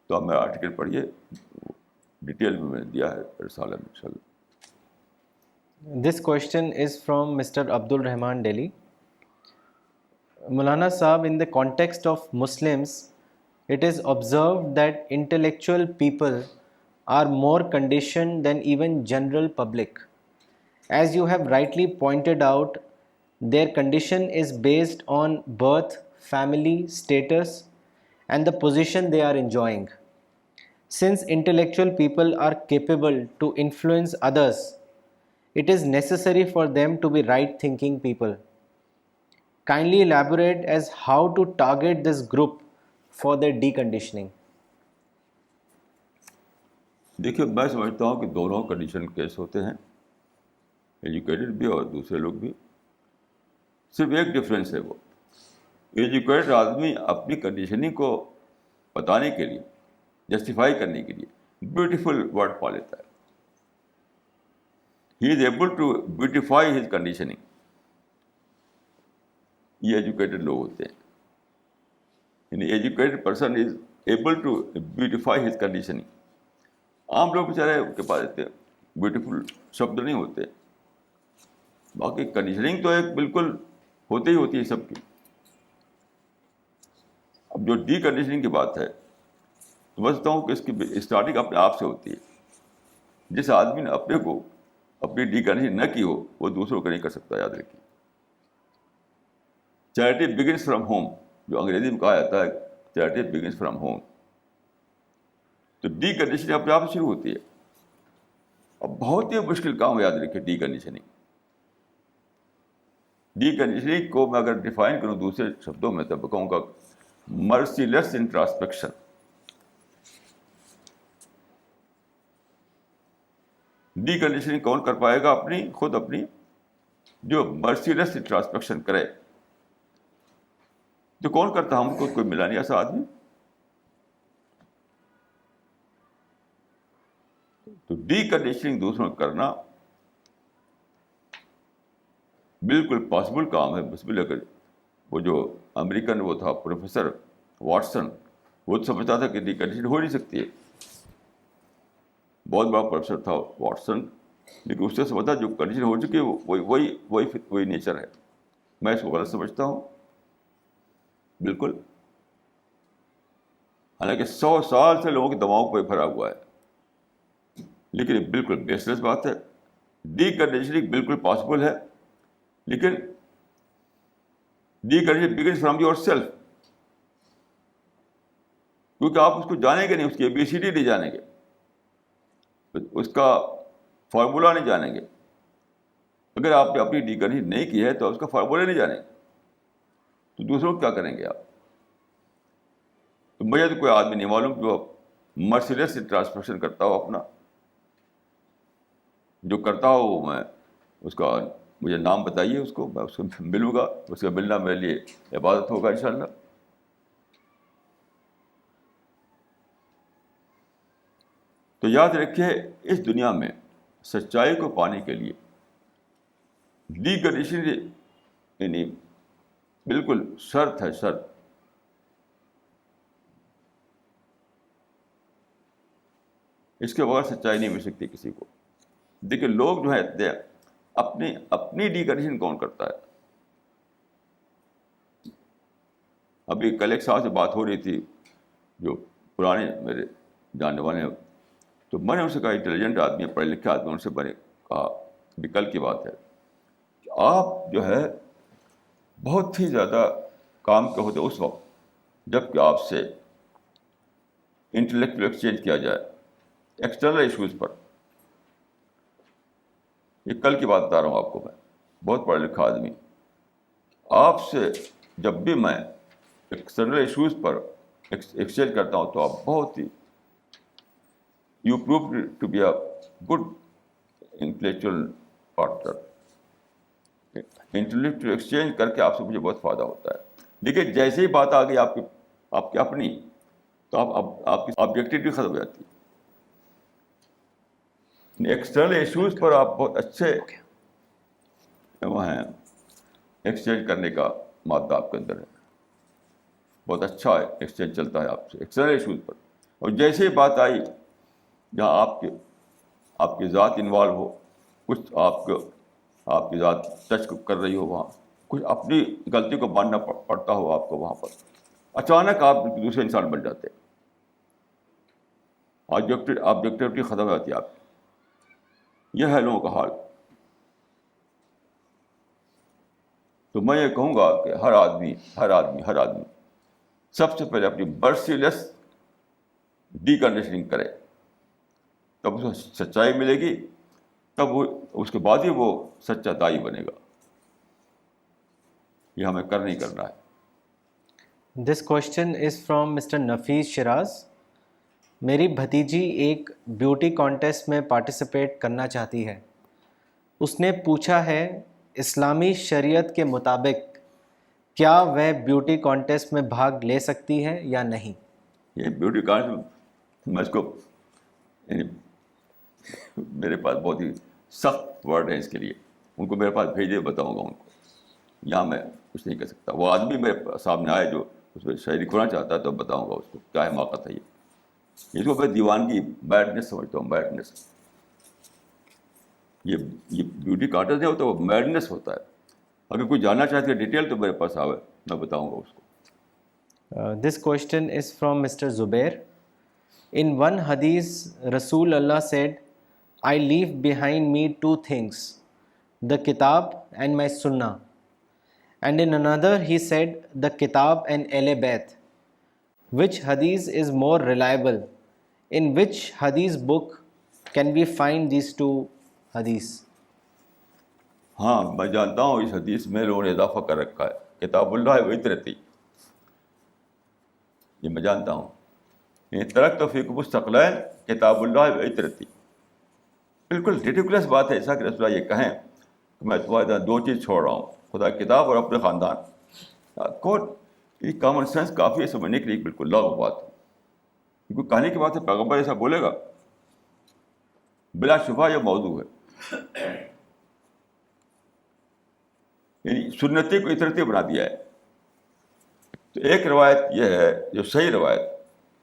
تو آپ میرا آرٹیکل پڑھیے, ڈیٹیل میں نے دیا ہے رسالہ میں انشاءاللہ. This question is from Mr. Abdul Rahman, Delhi. Maulana Saab, in the context of Muslims, it is observed that intellectual people are more conditioned than even general public. As you have rightly pointed out, their condition is based on birth, family, status, and the position they are enjoying. Since intellectual people are capable to influence others, it is necessary for them to be right-thinking people. Kindly elaborate as how to target this group for their deconditioning. دیکھیے, میں سمجھتا ہوں کہ دونوں condition case ہوتے ہیں, educated بھی اور دوسرے لوگ بھی. صرف ایک ڈفرینس ہے, وہ ایجوکیٹڈ آدمی اپنی کنڈیشننگ کو بتانے کے لیے, جسٹیفائی کرنے کے لیے بیوٹیفل ورڈ پا لیتا ہے. He is able to beautify his conditioning. یہ ایجوکیٹڈ لوگ ہوتے ہیں, یعنی educated person is able to beautify his conditioning. عام لوگ بیچارے ان کے پاس اتنے بیوٹیفل شبد نہیں ہوتے. باقی کنڈیشننگ تو ایک بالکل ہوتی ہی ہوتی ہے سب کی. اب جو ڈی کنڈیشننگ کی بات ہے تو میں سمجھتا ہوں کہ اس کی اسٹارٹنگ اپنے آپ سے ہوتی ہے. جس آدمی نے اپنے کو اپنی ڈی کنڈیشن نہ کی ہو وہ دوسروں کو نہیں کر سکتا, یاد رکھیے. چیریٹی بگنس فرام ہوم, جو انگریزی میں کہا جاتا ہے چیریٹی بگنس فرام ہوم. تو ڈی کنڈیشننگ اپنے آپ سے شروع ہوتی ہے. اب بہت ہی مشکل کام یاد رکھیے ڈی کنڈیشننگ. ڈی کنڈیشننگ کو میں اگر ڈیفائن کروں دوسرے شبدوں میں تو کہوں گا مرسی لیس انٹراسپیکشن. ڈی کنڈیشننگ کون کر پائے گا؟ خود اپنی جو مرسی لیس انٹراسپیکشن کرے. تو کون کرتا؟ ہم کو کوئی ملا نہیں ایسا آدمی. تو ڈی کنڈیشننگ دوسروں کو کرنا بالکل پاسبل کام ہے. بسم اگر وہ جو امریکن وہ تھا پروفیسر واٹسن, وہ تو سمجھتا تھا کہ ڈی کنڈیشن ہو نہیں سکتی ہے. بہت بڑا پروفیسر تھا واٹسن، لیکن اس سے سمجھتا جو کنڈیشن ہو چکی ہے وہی نیچر ہے. میں اس کو غلط سمجھتا ہوں بالکل. حالانکہ 100 سال سے لوگوں کے دماغ پہ بھرا ہوا ہے، لیکن یہ بالکل بیس لیس بات ہے. ڈی کنڈیشننگ بالکل پاسبل ہے، لیکن D conditioning begins from your self. کیونکہ آپ اس کو جانیں گے نہیں، اس کی ABCD نہیں جانیں گے، اس کا فارمولہ نہیں جانیں گے. اگر آپ نے اپنی ڈی کنڈیشن نہیں کی ہے تو اس کا فارمولہ نہیں جانیں گے تو دوسروں کو کیا کریں گے آپ؟ تو مجھے تو کوئی آدمی نہیں معلوم جو مرسیلس سے ٹرانسفرشن کرتا ہو اپنا. جو کرتا ہو وہ میں اس کا، مجھے نام بتائیے اس کو، میں اس کو ملوں گا. اس کا ملنا میرے لیے عبادت ہوگا انشاءاللہ. تو یاد رکھیے اس دنیا میں سچائی کو پانے کے لیے ڈی کنڈیشن یعنی بالکل شرط ہے، شرط. اس کے بغیر سچائی نہیں مل سکتی کسی کو. دیکھیے لوگ جو ہے اپنی ڈی کنڈیشن کون کرتا ہے. ابھی کل ایک صاحب سے بات ہو رہی تھی جو پرانے میرے جاننے والے ہیں، تو میں نے ان سے کہا، انٹیلیجنٹ آدمی ہے، پڑھے لکھے آدمی، ان سے میں نے کہا کہ کل کی بات ہے کہ آپ جو ہے بہت ہی زیادہ کام کے ہوتے اس وقت جب کہ آپ سے انٹلیکچوئل ایکسچینج کیا جائے ایکسٹرنل ایشوز پر. یہ کل کی بات بتا رہا ہوں آپ کو. میں بہت پڑھا لکھا آدمی، آپ سے جب بھی میں ایکسٹرنل ایشوز پر ایکسچینج کرتا ہوں تو آپ بہت ہی you prove to be a good intellectual partner. Intellectual exchange کر کے آپ سے مجھے بہت فائدہ ہوتا ہے. لیکن جیسے ہی بات آ گئی آپ کی اپنی، تو آپ کی آبجیکٹیوٹی ختم ہو جاتی ہے. ایکسٹرنل ایشوز پر آپ بہت اچھے وہ ہیں، ایکسچینج کرنے کا مادہ آپ کے اندر ہے، بہت اچھا ایکسچینج چلتا ہے آپ سے ایکسٹرنل ایشوز پر. اور جیسے ہی بات آئی جہاں آپ کی ذات انوالو ہو، کچھ آپ کی ذات ٹچ کر رہی ہو، وہاں کچھ اپنی غلطی کو ماننا پڑتا ہو آپ کو، وہاں پر اچانک آپ دوسرے انسان بن جاتے ہیں. آبجیکٹیوٹی ختم ہو جاتی ہے آپ کی. یہ ہے لوگوں کا حال. تو میں یہ کہوں گا کہ ہر آدمی سب سے پہلے اپنی مرسیلیس ڈی کنڈیشننگ کرے، تب اسے سچائی ملے گی، تب وہ اس کے بعد ہی وہ سچا دائی بنے گا. یہ ہمیں کرنا ہے. This question is from Mr. Nafeez Shiraz. میری بھتیجی ایک بیوٹی کانٹیسٹ میں پارٹیسپیٹ کرنا چاہتی ہے. اس نے پوچھا ہے اسلامی شریعت کے مطابق کیا وہ بیوٹی کانٹیسٹ میں بھاگ لے سکتی ہے یا نہیں؟ یہ بیوٹی کانٹیسٹ میں اس کو میرے پاس بہت ہی سخت ورڈ ہے اس کے لیے. ان کو میرے پاس بھیجے بتاؤں گا ان کو. یہاں میں کچھ نہیں کر سکتا. وہ آدمی میرے سامنے آئے جو اس میں شاعری کھونا چاہتا ہے تو بتاؤں گا اس کو کیا حماقت ہے. اس کو میں دیوانگی، میڈنس سمجھتا ہوں. میڈنس، یہ بیوٹی کانٹیسٹ نہیں ہوتا، وہ میڈنس ہوتا ہے. اگر کوئی جاننا چاہتے ہیں ڈیٹیل تو میرے پاس آوے، میں بتاؤں گا اس کو. This question is from Mr. Zubair. In one hadith, Rasul Allah said, I leave behind me two things, the Kitab and my Sunnah. And in another he said, the Kitab and Ahl Bayt. Which hadith is more reliable? In which hadith book can we find these two hadiths? ہاں میں جانتا ہوں اس حدیث میں لوگوں نے اضافہ کر رکھا ہے، کتاب اللہ و عترتی. یہ میں جانتا ہوں. ترکت فیکم الثقلین کتاب اللہ و عترتی. بالکل ریڈیکولس بات ہے. ایسا کہ رسول اللہ یہ کہیں کہ میں تمہارے دو چیز چھوڑ رہا ہوں، خدا کی کتاب اور اپنے خاندان. کون یہ کامن سینس کافی ہے سمجھنے کے لیے. بالکل لاغ بات ہے. کوئی کہانی کی بات ہے، پیغمبر ایسا بولے گا؟ بلا شبہ یہ موضوع ہے. یعنی سنتی کو عترتی بنا دیا ہے. تو ایک روایت یہ ہے جو صحیح روایت،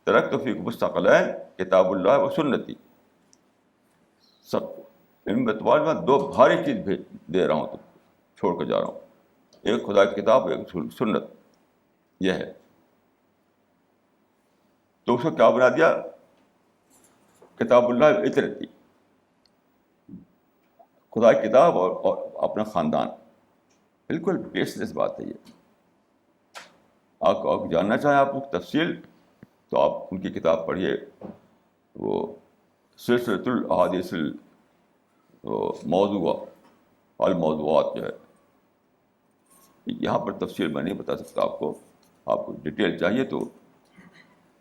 ترکت فیکم الثقلین کتاب اللہ و سنتی. سب کو. ان اعتبار میں 2 بھاری چیز دے رہا ہوں تم کو, چھوڑ کے جا رہا ہوں. ایک خدا کی کتاب, ایک سنت. یہ ہے. تو اس کو کیا بنا دیا؟ کتاب اللہ عطرتی, خدا کی کتاب اور اپنا خاندان. بالکل بیس لیس بات ہے یہ. آپ جاننا چاہیں آپ کی تفصیل تو آپ ان کی کتاب پڑھیے, وہ سلسلۃ الاحادیث موضوع الموضوعات جو ہے. یہاں پر تفصیل میں نہیں بتا سکتا آپ کو. آپ کو ڈیٹیل چاہیے تو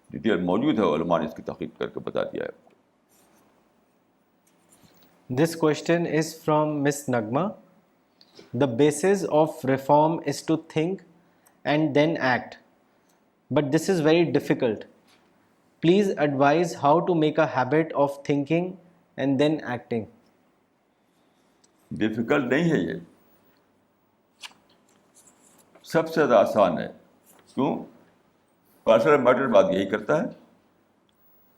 ڈیٹیل موجود ہے, علماء نے اس کی تحقیق کر کے بتا دیا ہے. This question is from Miss Nagma. The basis of reform is to think and then act. But this is very difficult. Please advise how to make a habit of thinking and then acting. Difficult نہیں ہے یہ, سب سے زیادہ آسان ہے. کیوں؟ Personal matter میں آدمی یہی کرتا ہے.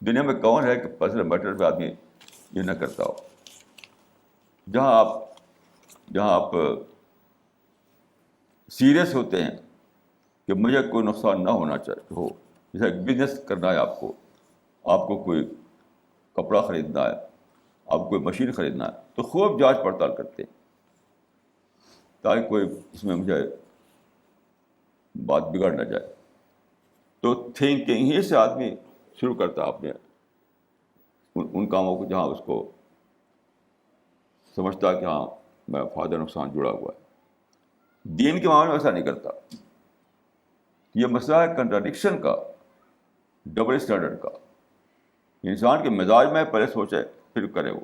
دنیا میں کون ہے کہ پرسنل میٹر پہ آدمی یہ نہ کرتا ہو؟ جہاں آپ سیریس ہوتے ہیں کہ مجھے کوئی نقصان نہ ہونا چاہیے ہو, جیسے ایک بزنس کرنا ہے آپ کو کوئی کپڑا خریدنا ہے, آپ کو کوئی مشین خریدنا ہے, تو خوب جانچ پڑتال کرتے ہیں تاکہ کوئی اس میں مجھے بات بگڑ نہ جائے. تو تھنکنگ ہی سے آدمی شروع کرتا ہے اپنے ان کاموں کو جہاں اس کو سمجھتا ہے کہ ہاں میں فائدہ نقصان جڑا ہوا ہے. دین کے معاملے میں ایسا نہیں کرتا. یہ مسئلہ ہے کنٹراڈکشن کا, ڈبل اسٹینڈرڈ کا. انسان کے مزاج میں پہلے سوچے پھر کرے وہ,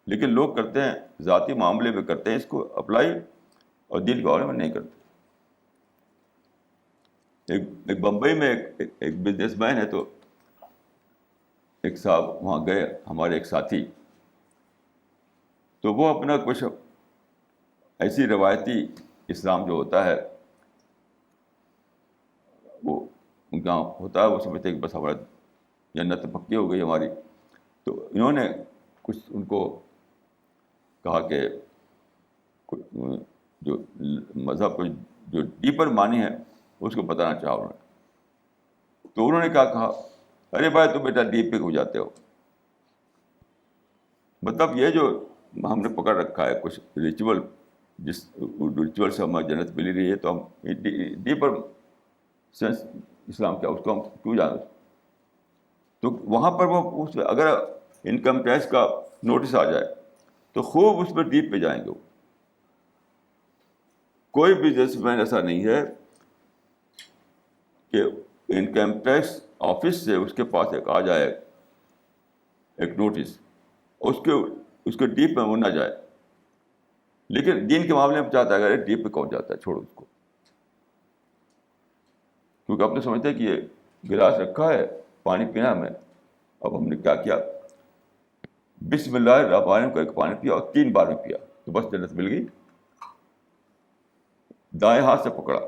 لیکن لوگ کرتے ہیں ذاتی معاملے میں کرتے ہیں اس کو اپلائی, اور دین کے معاملے میں نہیں کرتے. ایک بمبئی میں ایک بزنس مین ہے, تو ایک صاحب وہاں گئے, ہمارے ایک ساتھی, تو وہ اپنا کچھ ایسی روایتی اسلام جو ہوتا ہے وہ ان کا ہوتا ہے, وہ سمجھتے ہیں کہ بس ہمارا جنت پکی ہو گئی ہماری. تو انہوں نے کچھ ان کو کہا کہ جو مذہب کو جو ڈیپر معنی ہے اس کو بتانا چاہا انہوں نے. تو انہوں نے کیا کہا, ارے بھائی تم بیٹا ڈیپ پہ ہو جاتے ہو. مطلب یہ جو ہم نے پکڑ رکھا ہے کچھ ریچول, جس ریچول سے ہمیں جنت ملی رہی ہے, تو ہم ڈیپر سینس اسلام کیا اس کو ہم کیوں جانیں. تو وہاں پر وہ اس اگر انکم ٹیکس کا نوٹس آ جائے تو خوب اس پہ ڈیپ پہ جائیں گے. کوئی بزنس مین ایسا نہیں ہے کہ انکم ٹیکس آفس سے اس کے پاس ایک آ جائے ایک نوٹس, اس کے ڈیپ میں وہ نہ جائے. لیکن دین کے معاملے میں چاہتا ہے اگر ڈیپ پہ کون جاتا ہے, چھوڑو اس کو. کیونکہ آپ نے سمجھتے ہیں کہ یہ گلاس رکھا ہے, پانی پینا ہمیں, اب ہم نے کیا کیا, بسم اللہ الرحمن الرحیم کر کے پانی پیا اور 3 بار میں پیا تو بس جنت مل گئی. دائیں ہاتھ سے پکڑا.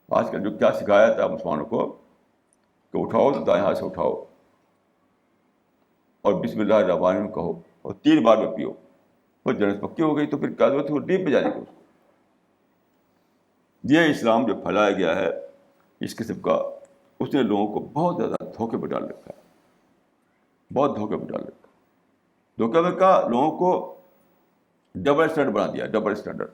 آج کل جو کیا سکھایا تھا مسلمانوں کو کہ اٹھاؤ تو دائیں ہاتھ سے اٹھاؤ اور بسم اللہ الرحمن الرحیم کہو اور 3 بار میں پیو, بس جنت پکی ہو گئی. تو پھر کیا ضرورت ہے وہ ڈیپ میں جانے کی. یہ اسلام جو پھیلایا گیا ہے اس قسم کا, اس نے لوگوں کو بہت زیادہ دھوکے میں ڈال رکھا ہے, بہت دھوکے میں ڈال رکھا ہے. دھوکے میں کہا لوگوں کو ڈبل اسٹینڈرڈ بنا دیا, ڈبل اسٹینڈرڈ.